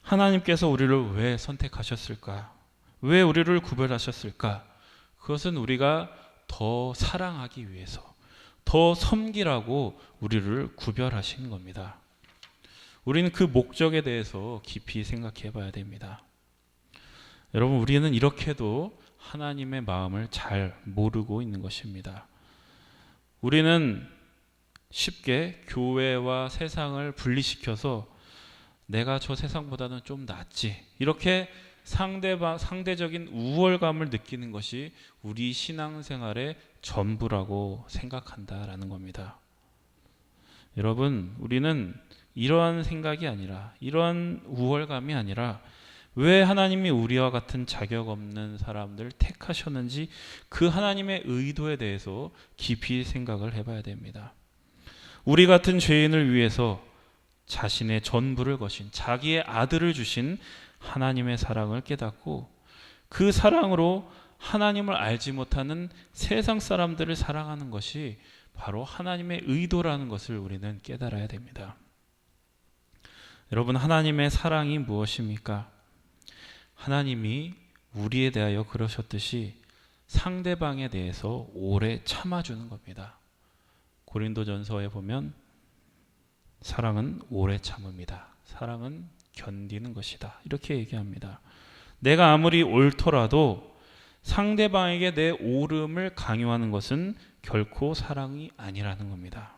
하나님께서 우리를 왜 선택하셨을까? 왜 우리를 구별하셨을까? 그것은 우리가 더 사랑하기 위해서, 더 섬기라고 우리를 구별하신 겁니다. 우리는 그 목적에 대해서 깊이 생각해 봐야 됩니다. 여러분, 우리는 이렇게도 하나님의 마음을 잘 모르고 있는 것입니다. 우리는 쉽게 교회와 세상을 분리시켜서 내가 저 세상보다는 좀 낫지, 이렇게 상대적인 우월감을 느끼는 것이 우리 신앙생활의 전부라고 생각한다라는 겁니다. 여러분, 우리는 이러한 생각이 아니라, 이러한 우월감이 아니라 왜 하나님이 우리와 같은 자격 없는 사람들을 택하셨는지 그 하나님의 의도에 대해서 깊이 생각을 해봐야 됩니다. 우리 같은 죄인을 위해서 자신의 전부를 거신, 자기의 아들을 주신 하나님의 사랑을 깨닫고 그 사랑으로 하나님을 알지 못하는 세상 사람들을 사랑하는 것이 바로 하나님의 의도라는 것을 우리는 깨달아야 됩니다. 여러분, 하나님의 사랑이 무엇입니까? 하나님이 우리에 대하여 그러셨듯이 상대방에 대해서 오래 참아주는 겁니다. 고린도전서에 보면 사랑은 오래 참음이다. 사랑은 견디는 것이다. 이렇게 얘기합니다. 내가 아무리 옳더라도 상대방에게 내 옳음을 강요하는 것은 결코 사랑이 아니라는 겁니다.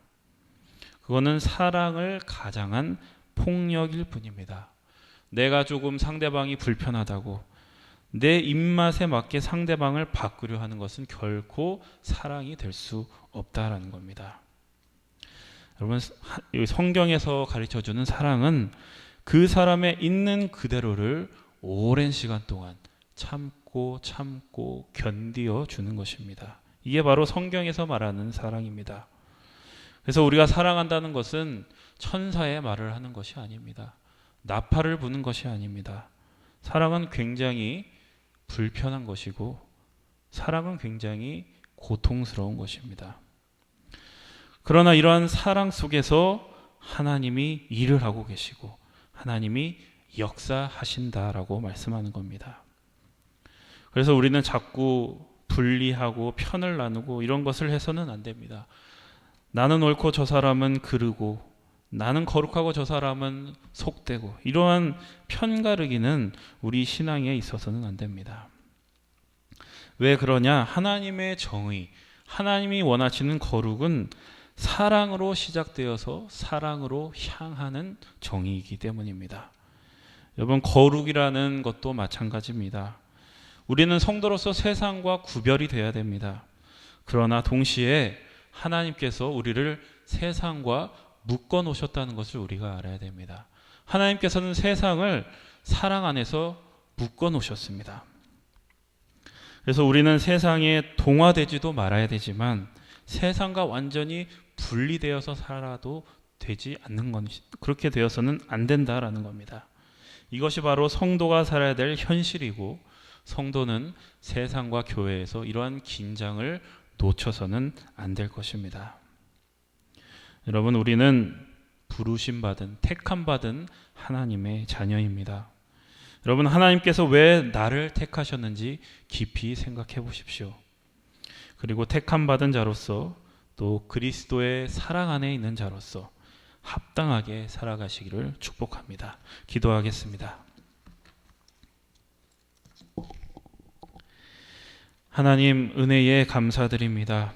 그거는 사랑을 가장한 폭력일 뿐입니다. 내가 조금 상대방이 불편하다고 내 입맛에 맞게 상대방을 바꾸려 하는 것은 결코 사랑이 될 수 없다라는 겁니다. 여러분, 성경에서 가르쳐주는 사랑은 그 사람의 있는 그대로를 오랜 시간 동안 참고 견디어 주는 것입니다. 이게 바로 성경에서 말하는 사랑입니다. 그래서 우리가 사랑한다는 것은 천사의 말을 하는 것이 아닙니다. 나팔을 부는 것이 아닙니다. 사랑은 굉장히 불편한 것이고 사랑은 굉장히 고통스러운 것입니다. 그러나 이러한 사랑 속에서 하나님이 일을 하고 계시고 하나님이 역사하신다라고 말씀하는 겁니다. 그래서 우리는 자꾸 분리하고 편을 나누고 이런 것을 해서는 안 됩니다. 나는 옳고 저 사람은 그르고 나는 거룩하고 저 사람은 속되고 이러한 편가르기는 우리 신앙에 있어서는 안 됩니다. 왜 그러냐? 하나님의 정의, 하나님이 원하시는 거룩은 사랑으로 시작되어서 사랑으로 향하는 정의이기 때문입니다. 여러분, 거룩이라는 것도 마찬가지입니다. 우리는 성도로서 세상과 구별이 돼야 됩니다. 그러나 동시에 하나님께서 우리를 세상과 묶어 놓으셨다는 것을 우리가 알아야 됩니다. 하나님께서는 세상을 사랑 안에서 묶어 놓으셨습니다. 그래서 우리는 세상에 동화되지도 말아야 되지만 세상과 완전히 분리되어서 살아도 되지 않는 건 그렇게 되어서는 안 된다라는 겁니다. 이것이 바로 성도가 살아야 될 현실이고 성도는 세상과 교회에서 이러한 긴장을 놓쳐서는 안 될 것입니다. 여러분, 우리는 부르심 받은, 택함 받은 하나님의 자녀입니다. 여러분, 하나님께서 왜 나를 택하셨는지 깊이 생각해 보십시오. 그리고 택함 받은 자로서 또 그리스도의 사랑 안에 있는 자로서 합당하게 살아가시기를 축복합니다. 기도하겠습니다. 하나님, 은혜에 감사드립니다.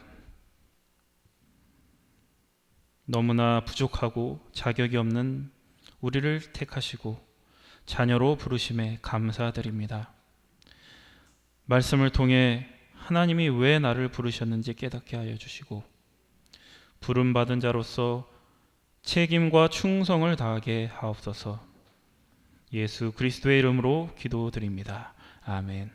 너무나 부족하고 자격이 없는 우리를 택하시고 자녀로 부르심에 감사드립니다. 말씀을 통해 하나님이 왜 나를 부르셨는지 깨닫게 하여 주시고 부름받은 자로서 책임과 충성을 다하게 하옵소서. 예수 그리스도의 이름으로 기도드립니다. 아멘.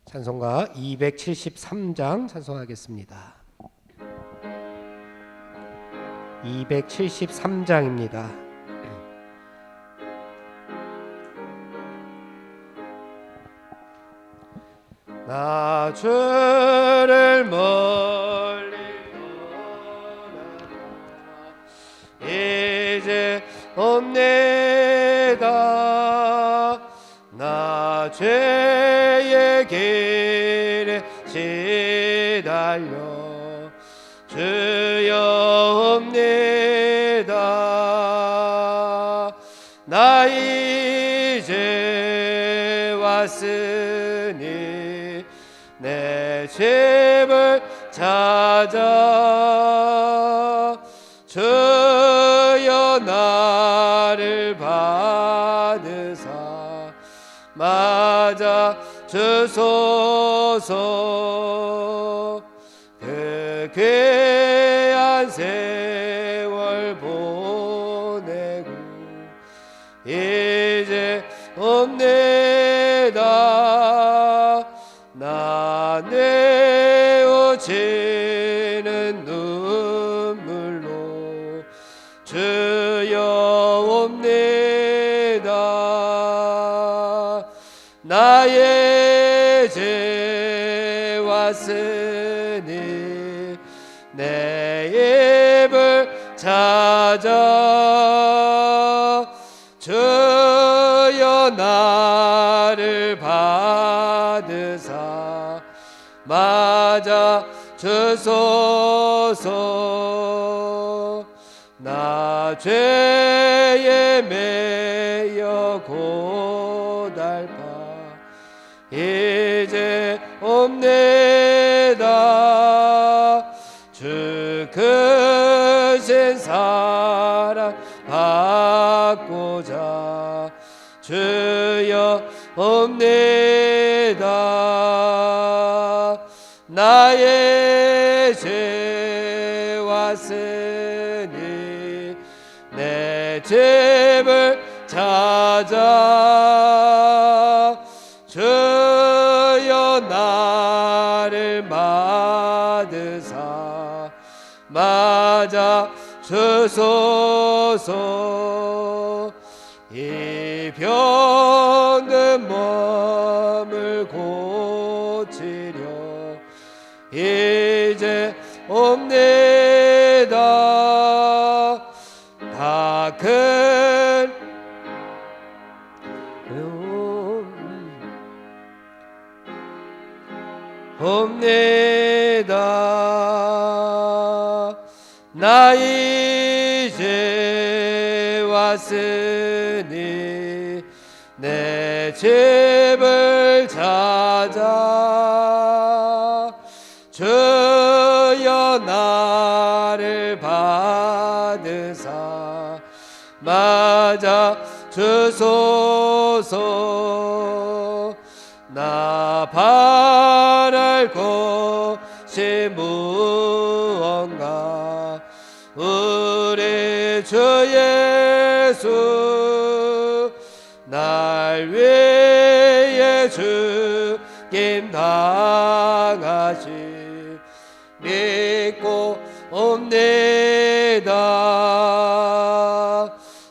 찬송가 273장 찬송하겠습니다. 273장입니다. 나 주를 멀리 떠나가 이제 없네다. 나 죄의 길에 시달려 주여 없네다. 나 이제 왔으니 내 집을 찾아 주여 나를 받으사 맞아 주소서. 그 귀한 세월 보내고 이제 없네다. 나 내어지는 눈물로 주여 없네다. 나의 죄 왔으니 내 입을 찾아 주여 나를 받으사 맞아 주소서. 나 죄에 매여 고달파 이제 없네다. 주 크신 사랑 받고자 주여 없네다. 나의 죄 왔으니 내 집을 찾아 주여 나를 받으사 맞아 주소서. 이 병든 몸을 고치려 이 이제 옵니다. 다 큰 옵니다. 나 이제 왔으니 내 집을 찾아 주여 나를 받으사 맞아 주소서. 나 바랄 것이 무언가 우리 주 예수 날 위해 죽임 당하시 믿고 옵니다.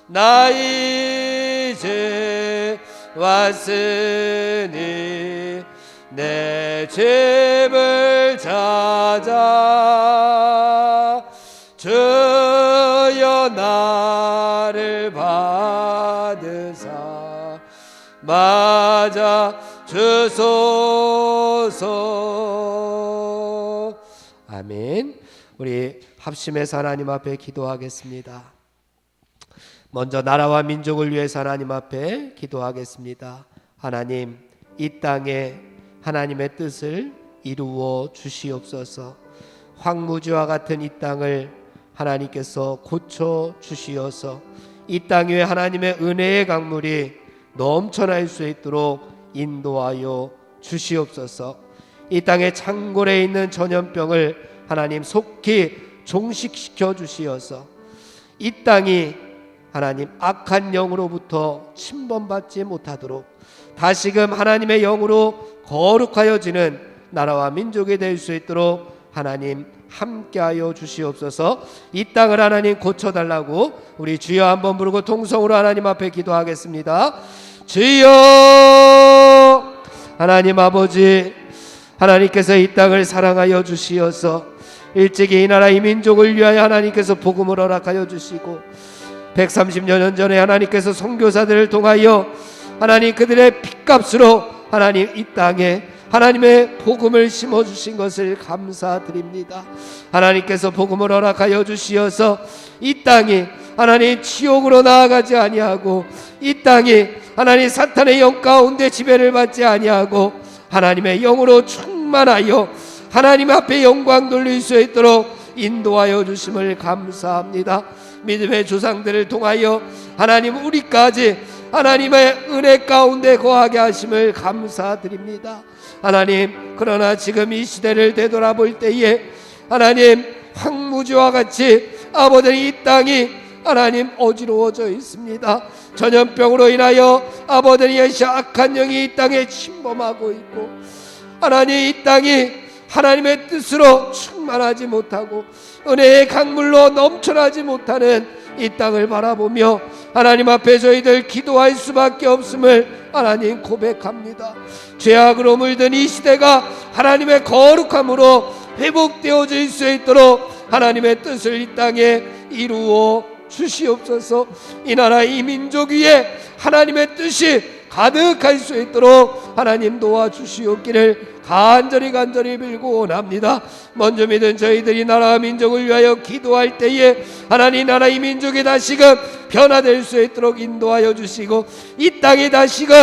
나 이제 왔으니 내 집을 찾아 주여 나를 받으사 맞아 주소서. 아멘. 우리 합심해서 하나님 앞에 기도하겠습니다. 먼저 나라와 민족을 위해서 하나님 앞에 기도하겠습니다. 하나님, 이 땅에 하나님의 뜻을 이루어 주시옵소서. 황무지와 같은 이 땅을 하나님께서 고쳐 주시어서 이 땅 위에 하나님의 은혜의 강물이 넘쳐날 수 있도록 인도하여 주시옵소서. 이 땅의 창골에 있는 전염병을 하나님 속히 종식시켜 주시어서 이 땅이 하나님 악한 영으로부터 침범받지 못하도록 다시금 하나님의 영으로 거룩하여지는 나라와 민족이 될 수 있도록 하나님 함께하여 주시옵소서. 이 땅을 하나님 고쳐달라고 우리 주여 한번 부르고 통성으로 하나님 앞에 기도하겠습니다. 주여 하나님 아버지, 하나님께서 이 땅을 사랑하여 주시어서 일찍이 이 나라 이 민족을 위하여 하나님께서 복음을 허락하여 주시고 130여 년 전에 하나님께서 선교사들을 통하여 하나님 그들의 핏값으로 하나님 이 땅에 하나님의 복음을 심어주신 것을 감사드립니다. 하나님께서 복음을 허락하여 주시어서 이 땅이 하나님 지옥으로 나아가지 아니하고 이 땅이 하나님 사탄의 영 가운데 지배를 받지 아니하고 하나님의 영으로 충만하여 하나님 앞에 영광 돌릴 수 있도록 인도하여 주심을 감사합니다. 믿음의 조상들을 통하여 하나님 우리까지 하나님의 은혜 가운데 거하게 하심을 감사드립니다. 하나님, 그러나 지금 이 시대를 되돌아볼 때에 하나님 황무지와 같이 아버지 이 땅이 하나님 어지러워져 있습니다. 전염병으로 인하여 아버지 악한 영이 이 땅에 침범하고 있고 하나님 이 땅이 하나님의 뜻으로 충만하지 못하고 은혜의 강물로 넘쳐나지 못하는 이 땅을 바라보며 하나님 앞에 저희들 기도할 수밖에 없음을 하나님 고백합니다. 죄악으로 물든 이 시대가 하나님의 거룩함으로 회복되어질 수 있도록 하나님의 뜻을 이 땅에 이루어 주시옵소서. 이 나라 이 민족 위에 하나님의 뜻이 가득할 수 있도록 하나님 도와주시옵기를 간절히 빌고 원합니다. 먼저 믿은 저희들이 나라와 민족을 위하여 기도할 때에 하나님 나라 이 민족이 다시금 변화될 수 있도록 인도하여 주시고 이 땅이 다시금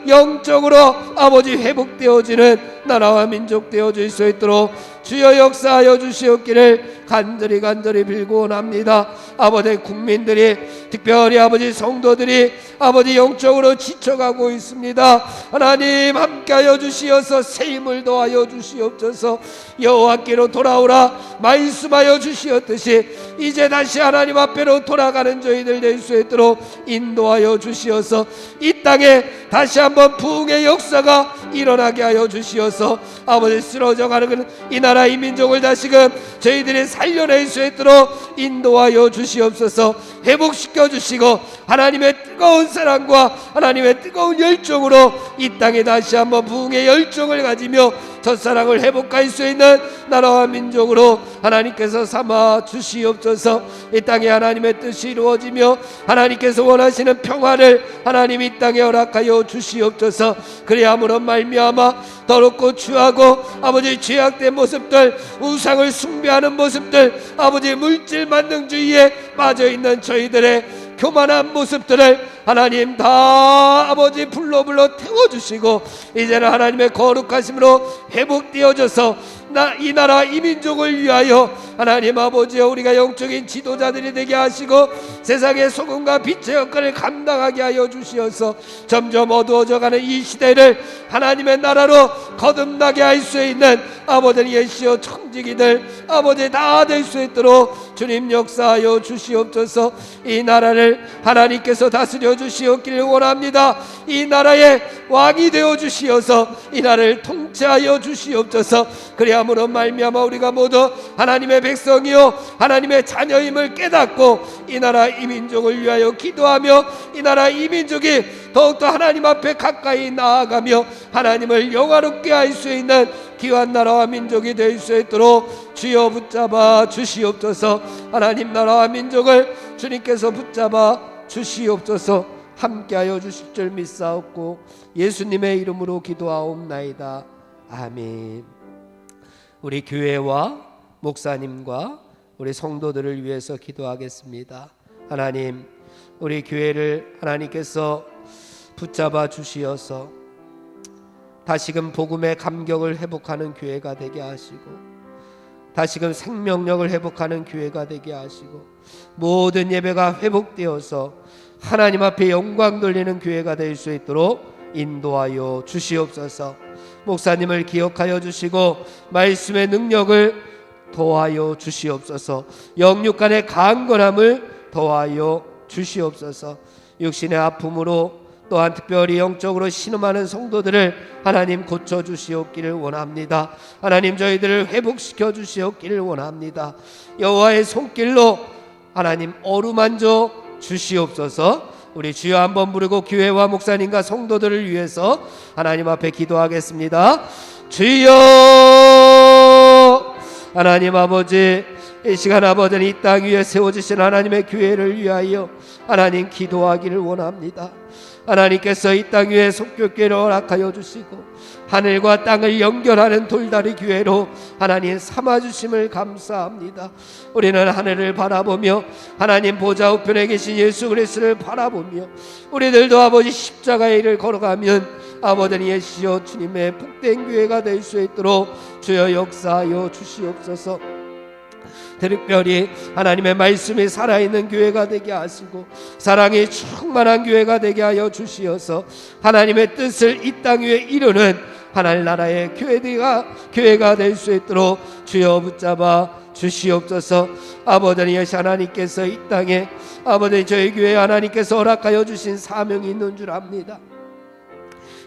영적으로 아버지 회복되어지는 나라와 민족 되어질 수 있도록 주여 역사하여 주시옵기를 간절히 빌고 원합니다. 아버지 국민들이 특별히 아버지 성도들이 아버지 영적으로 지쳐가고 있습니다. 하나님 함께하여 주시어서 새 힘을 더하여 주시옵소서. 여호와께로 돌아오라 말씀하여 주시었듯이 이제 다시 하나님 앞에로 돌아가는 저희들 될 수 있도록 인도하여 주시어서 이 땅에 다시 한번 부흥의 역사가 일어나게 하여 주시어서 무너져서 아버지 쓰러져가는 이 나라 이 민족을 다시금 저희들이 살려낼 수 있도록 인도하여 주시옵소서. 회복시켜 주시고 하나님의 뜨거운 사랑과 하나님의 뜨거운 열정으로 이 땅에 다시 한번 부흥의 열정을 가지며 첫사랑을 회복할 수 있는 나라와 민족으로 하나님께서 삼아 주시옵소서. 이 땅에 하나님의 뜻이 이루어지며 하나님께서 원하시는 평화를 하나님 이 땅에 허락하여 주시옵소서. 그리함으로 말미암아 더럽고 추하고 아버지 죄악된 모습들, 우상을 숭배하는 모습들, 아버지 물질 만능주의에 빠져있는 저희들의 교만한 모습들을 하나님 다 아버지 불로 태워주시고 이제는 하나님의 거룩하심으로 회복되어져서 이 나라 이 민족을 위하여 하나님 아버지여 우리가 영적인 지도자들이 되게 하시고 세상의 소금과 빛의 역할을 감당하게 하여 주시어서 점점 어두워져가는 이 시대를 하나님의 나라로 거듭나게 할 수 있는 아버지 예시여 청지기들 아버지 다 될 수 있도록 주님 역사하여 주시옵소서. 이 나라를 하나님께서 다스려 주시옵기를 원합니다. 이 나라의 왕이 되어 주시어서 이 나라를 통치하여 주시옵소서. 그리함으로 말미암아 우리가 모두 하나님의 백성이요 하나님의 자녀임을 깨닫고 이 나라 이 민족을 위하여 기도하며 이 나라 이 민족이 더욱더 하나님 앞에 가까이 나아가며 하나님을 영화롭게 할 수 있는 귀한 나라와 민족이 될 수 있도록 주여 붙잡아 주시옵소서. 하나님 나라와 민족을 주님께서 붙잡아 주시옵소서. 함께하여 주실 줄 믿사옵고 예수님의 이름으로 기도하옵나이다. 아멘. 우리 교회와 목사님과 우리 성도들을 위해서 기도하겠습니다. 하나님, 우리 교회를 하나님께서 붙잡아 주시어서 다시금 복음의 감격을 회복하는 교회가 되게 하시고 다시금 생명력을 회복하는 교회가 되게 하시고 모든 예배가 회복되어서 하나님 앞에 영광 돌리는 교회가 될 수 있도록 인도하여 주시옵소서. 목사님을 기억하여 주시고 말씀의 능력을 더하여 주시옵소서. 영육간의 강건함을 더하여 주시옵소서. 육신의 아픔으로 또한 특별히 영적으로 신음하는 성도들을 하나님 고쳐주시옵기를 원합니다. 하나님 저희들을 회복시켜 주시옵기를 원합니다. 여호와의 손길로 하나님 어루만져 주시옵소서. 우리 주여 한번 부르고 교회와 목사님과 성도들을 위해서 하나님 앞에 기도하겠습니다. 주여 하나님 아버지, 이 시간 아버지는 이 땅 위에 세워지신 하나님의 교회를 위하여 하나님 기도하기를 원합니다. 하나님께서 이 땅 위에 속교교회를 허락하여 주시고 하늘과 땅을 연결하는 돌다리 교회로 하나님 삼아주심을 감사합니다. 우리는 하늘을 바라보며 하나님 보좌 우편에 계신 예수 그리스도를 바라보며 우리들도 아버지 십자가의 일을 걸어가면 아버지 예시여 주님의 복된 교회가 될 수 있도록 주여 역사하여 주시옵소서. 특별히 하나님의 말씀이 살아있는 교회가 되게 하시고 사랑이 충만한 교회가 되게 하여 주시어서 하나님의 뜻을 이 땅 위에 이루는 하나님 나라의 교회가 될 수 있도록 주여 붙잡아 주시옵소서. 아버지 예수 하나님께서 이 땅에 아버지 저희 교회에 하나님께서 허락하여 주신 사명이 있는 줄 압니다.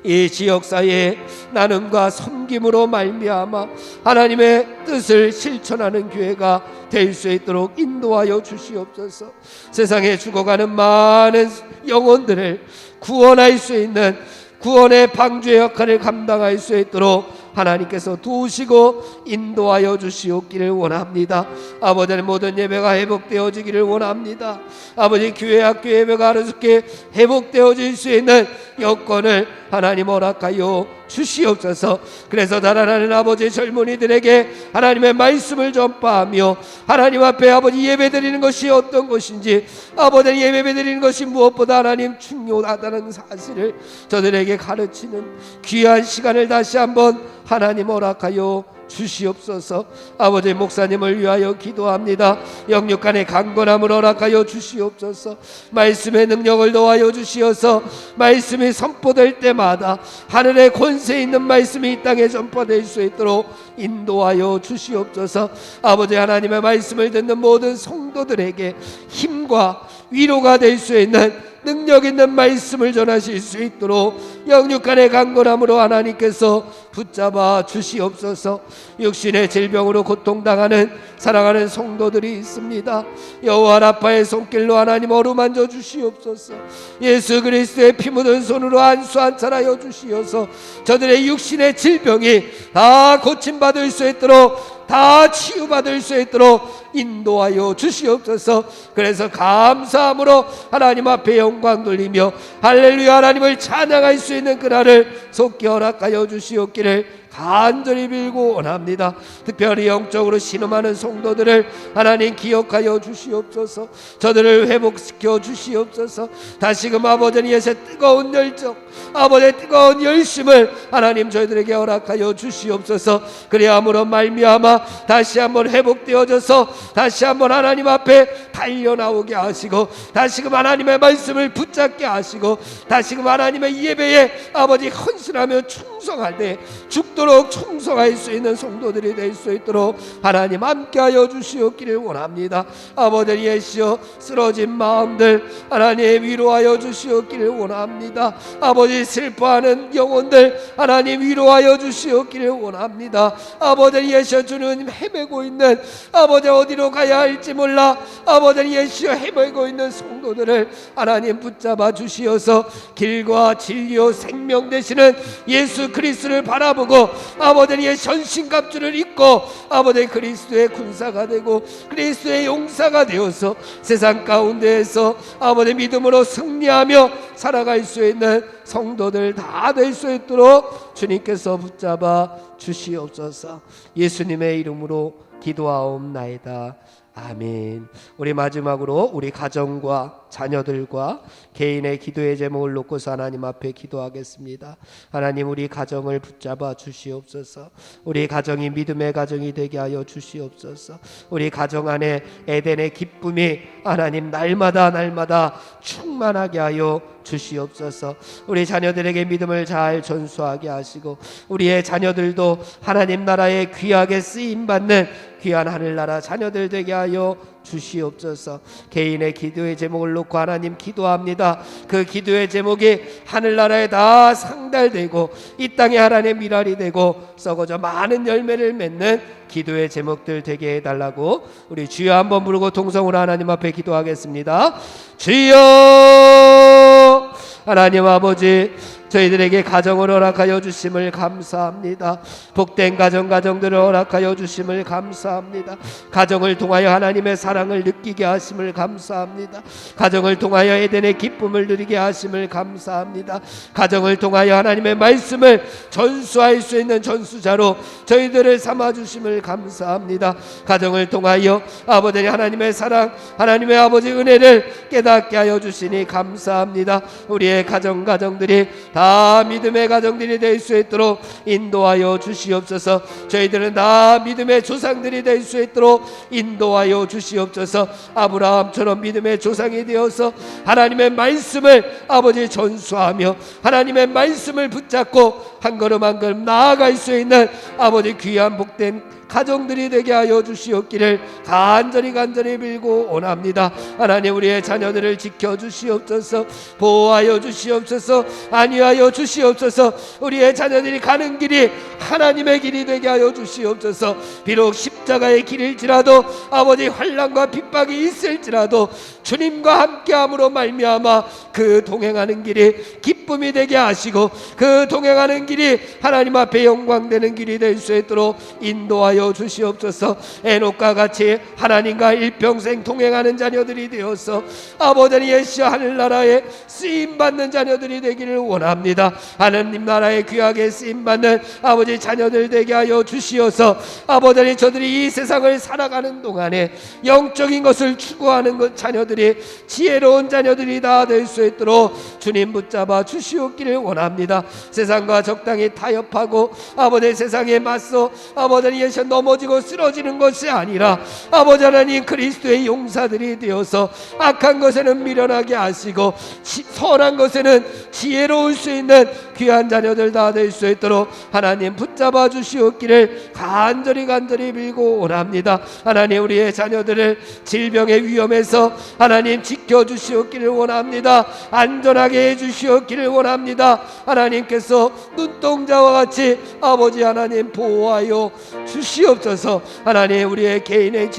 이 지역사회의 나눔과 섬김으로 말미암아 하나님의 뜻을 실천하는 교회가 될 수 있도록 인도하여 주시옵소서. 세상에 죽어가는 많은 영혼들을 구원할 수 있는 구원의 방주의 역할을 감당할 수 있도록 하나님께서 도우시고 인도하여 주시옵기를 원합니다. 아버지 모든 예배가 회복되어지기를 원합니다. 아버지 교회 학교 예배가 하루속에 회복되어질 수 있는 여건을 하나님 허락하여 주시옵소서. 그래서 달아나는 아버지 젊은이들에게 하나님의 말씀을 전파하며 하나님 앞에 아버지 예배드리는 것이 어떤 것인지 아버지 예배드리는 것이 무엇보다 하나님 중요하다는 사실을 저들에게 가르치는 귀한 시간을 다시 한번 하나님 허락하여 주시옵소서. 아버지 목사님을 위하여 기도합니다. 영육간의 강건함을 허락하여 주시옵소서. 말씀의 능력을 더하여 주시어서 말씀이 선포될 때마다 하늘의 권세 있는 말씀이 이 땅에 전파될 수 있도록 인도하여 주시옵소서. 아버지 하나님의 말씀을 듣는 모든 성도들에게 힘과 위로가 될 수 있는 능력 있는 말씀을 전하실 수 있도록 영육간의 강건함으로 하나님께서 붙잡아 주시옵소서. 육신의 질병으로 고통당하는 사랑하는 성도들이 있습니다. 여호와 라파의 손길로 하나님 어루만져 주시옵소서. 예수 그리스도의 피 묻은 손으로 안수 안찰하여 주시어서 저들의 육신의 질병이 다 고침받을 수 있도록, 다 치유받을 수 있도록 인도하여 주시옵소서. 그래서 감사함으로 하나님 앞에 영광 돌리며 할렐루야 하나님을 찬양할 수 있는 그날을 속히 허락하여 주시옵기를 간절히 빌고 원합니다. 특별히 영적으로 신음하는 성도들을 하나님 기억하여 주시옵소서. 저들을 회복시켜 주시옵소서. 다시금 아버지의 뜨거운 열정, 아버지의 뜨거운 열심을 하나님 저희들에게 허락하여 주시옵소서. 그리함으로 말미암아 다시 한번 회복되어져서 다시 한번 하나님 앞에 달려나오게 하시고, 다시금 하나님의 말씀을 붙잡게 하시고, 다시금 하나님의 예배에 아버지 헌신하며 충성할 때 죽도록 충성할 수 있는 성도들이 될 수 있도록 하나님 함께하여 주시옵기를 원합니다. 아버지 예시여 쓰러진 마음들 하나님 위로하여 주시옵기를 원합니다. 아버지 슬퍼하는 영혼들 하나님 위로하여 주시옵기를 원합니다. 아버지 예시여 주님 헤매고 있는, 아버지 어디로 가야 할지 몰라 아버지 예시여 헤매고 있는 성도들을 하나님 붙잡아 주시어서 길과 진리요 생명 되시는 예수 그리스도를 바라보고 아버지의 전신갑주를 입고 아버지 그리스도의 군사가 되고 그리스도의 용사가 되어서 세상 가운데에서 아버지 믿음으로 승리하며 살아갈 수 있는 성도들 다 될 수 있도록 주님께서 붙잡아 주시옵소서. 예수님의 이름으로 기도하옵나이다. 아멘. 우리 마지막으로 우리 가정과 자녀들과 개인의 기도의 제목을 놓고서 하나님 앞에 기도하겠습니다. 하나님 우리 가정을 붙잡아 주시옵소서. 우리 가정이 믿음의 가정이 되게 하여 주시옵소서. 우리 가정 안에 에덴의 기쁨이 하나님 날마다 충만하게 하여 주시옵소서. 우리 자녀들에게 믿음을 잘 전수하게 하시고 우리의 자녀들도 하나님 나라에 귀하게 쓰임받는 귀한 하늘나라 자녀들 되게 하여 주시옵소서. 개인의 기도의 제목을 놓고 하나님 기도합니다. 그 기도의 제목이 하늘나라에 다 상달되고 이 땅에 하나님의 미랄이 되고 썩어져 많은 열매를 맺는 기도의 제목들 되게 해달라고 우리 주여 한번 부르고 동성으로 하나님 앞에 기도하겠습니다. 주여 하나님 아버지, 저희들에게 가정을 허락하여 주심을 감사합니다. 복된 가정들을 허락하여 주심을 감사합니다. 가정을 통하여 하나님의 사랑을 느끼게 하심을 감사합니다. 가정을 통하여 에덴의 기쁨을 누리게 하심을 감사합니다. 가정을 통하여 하나님의 말씀을 전수할 수 있는 전수자로 저희들을 삼아주심을 감사합니다. 가정을 통하여 아버지 하나님의 사랑, 하나님의 아버지 은혜를 깨닫게 하여 주시니 감사합니다. 우리의 가정들이 다 믿음의 가정들이 될 수 있도록 인도하여 주시옵소서. 저희들은 다 믿음의 조상들이 될 수 있도록 인도하여 주시옵소서. 아브라함처럼 믿음의 조상이 되어서 하나님의 말씀을 아버지 전수하며 하나님의 말씀을 붙잡고 한 걸음 한 걸음 나아갈 수 있는 아버지 귀한 복된 가정들이 되게 하여 주시옵기를 간절히 빌고 원합니다. 하나님 우리의 자녀들을 지켜주시옵소서. 보호하여 주시옵소서. 안위하여 주시옵소서. 우리의 자녀들이 가는 길이 하나님의 길이 되게 하여 주시옵소서. 비록 십자가의 길일지라도 아버지 환난과 핍박이 있을지라도 주님과 함께함으로 말미암아 그 동행하는 길이 기쁨이 되게 하시고 그 동행하는 길이 하나님 앞에 영광되는 길이 될 수 있도록 인도하여 주시옵소서. 에녹과 같이 하나님과 일평생 동행하는 자녀들이 되어서 아버지 예시여 하늘나라에 쓰임받는 자녀들이 되기를 원합니다. 하나님 나라에 귀하게 쓰임받는 아버지 자녀들 되게 하여 주시어서 아버지 저들이 이 세상을 살아가는 동안에 영적인 것을 추구하는 자녀들이 지혜로운 자녀들이 다 될 수 있도록 주님 붙잡아 주시옵기를 원합니다. 세상과 적당히 타협하고 아버지 세상에 맞서 아버지 예시여 넘어지고 쓰러지는 것이 아니라 아버지 하나님 그리스도의 용사들이 되어서 악한 것에는 미련하게 하시고 선한 것에는 지혜로울 수 있는 귀한 자녀들 다 될 수 있도록 하나님 붙잡아 주시옵기를 간절히 빌고 원합니다. 하나님 우리의 자녀들을 질병의 위험에서 하나님 지켜주시옵기를 원합니다. 안전하게 해주시옵기를 원합니다. 하나님께서 눈동자와 같이 아버지 하나님 보호하여 주시옵소서. 하나님 우리의 개인의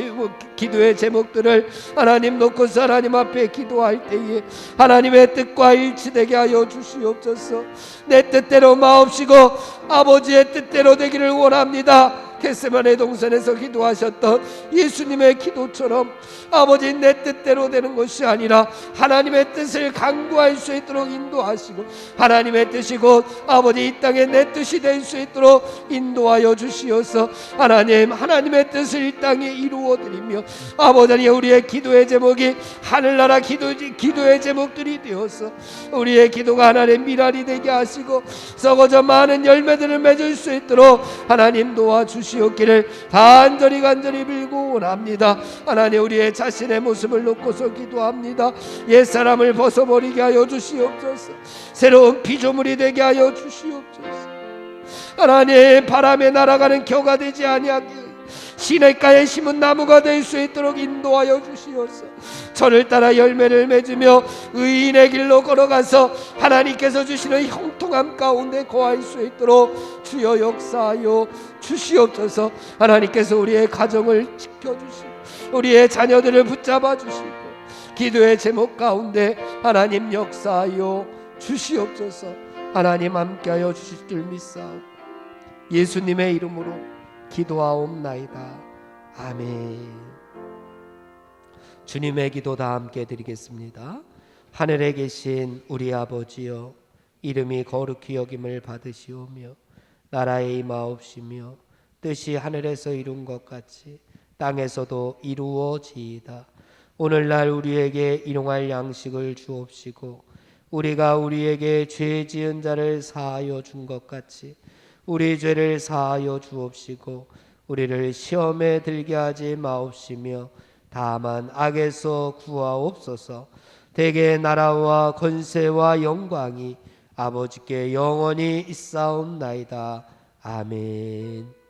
기도의 제목들을 하나님 놓고서 하나님 앞에 기도할 때에 하나님의 뜻과 일치되게 하여 주시옵소서. 내 뜻대로 마옵시고 아버지의 뜻대로 되기를 원합니다. 겟세마네 동산에서 기도하셨던 예수님의 기도처럼 아버지 내 뜻대로 되는 것이 아니라 하나님의 뜻을 강구할 수 있도록 인도하시고 하나님의 뜻이 곧 아버지 이 땅에 내 뜻이 될 수 있도록 인도하여 주시어서 하나님 하나님의 뜻을 이 땅에 이루어 드리며 아버지 우리의 기도의 제목이 하늘나라 기도의 제목들이 되어서 우리의 기도가 하나님 미랄이 되게 하시고 썩어져 많은 열매들을 맺을 수 있도록 하나님 도와주시옵기를 간절히 빌고 원합니다. 하나님 우리의 자신의 모습을 놓고서 기도합니다. 옛사람을 벗어버리게 하여 주시옵소서. 새로운 피조물이 되게 하여 주시옵소서. 하나님 바람에 날아가는 겨가 되지 아니하게 시냇가에 심은 나무가 될 수 있도록 인도하여 주시옵소서. 저를 따라 열매를 맺으며 의인의 길로 걸어가서 하나님께서 주시는 형통함 가운데 거할 수 있도록 주여 역사하여 주시옵소서. 하나님께서 우리의 가정을 지켜주시고 우리의 자녀들을 붙잡아 주시고 기도의 제목 가운데 하나님 역사하여 주시옵소서. 하나님 함께하여 주실 줄 믿사옵고 예수님의 이름으로 기도하옵나이다. 아멘. 주님의 기도 다 함께 드리겠습니다. 하늘에 계신 우리 아버지여, 이름이 거룩히 여김을 받으시오며 나라의 임하옵시며 뜻이 하늘에서 이룬 것 같이 땅에서도 이루어지이다. 오늘날 우리에게 일용할 양식을 주옵시고 우리가 우리에게 죄 지은 자를 사하여 준 것 같이 우리 죄를 사하여 주옵시고 우리를 시험에 들게 하지 마옵시며 다만 악에서 구하옵소서. 대개 나라와 권세와 영광이 아버지께 영원히 있사옵나이다. 아멘.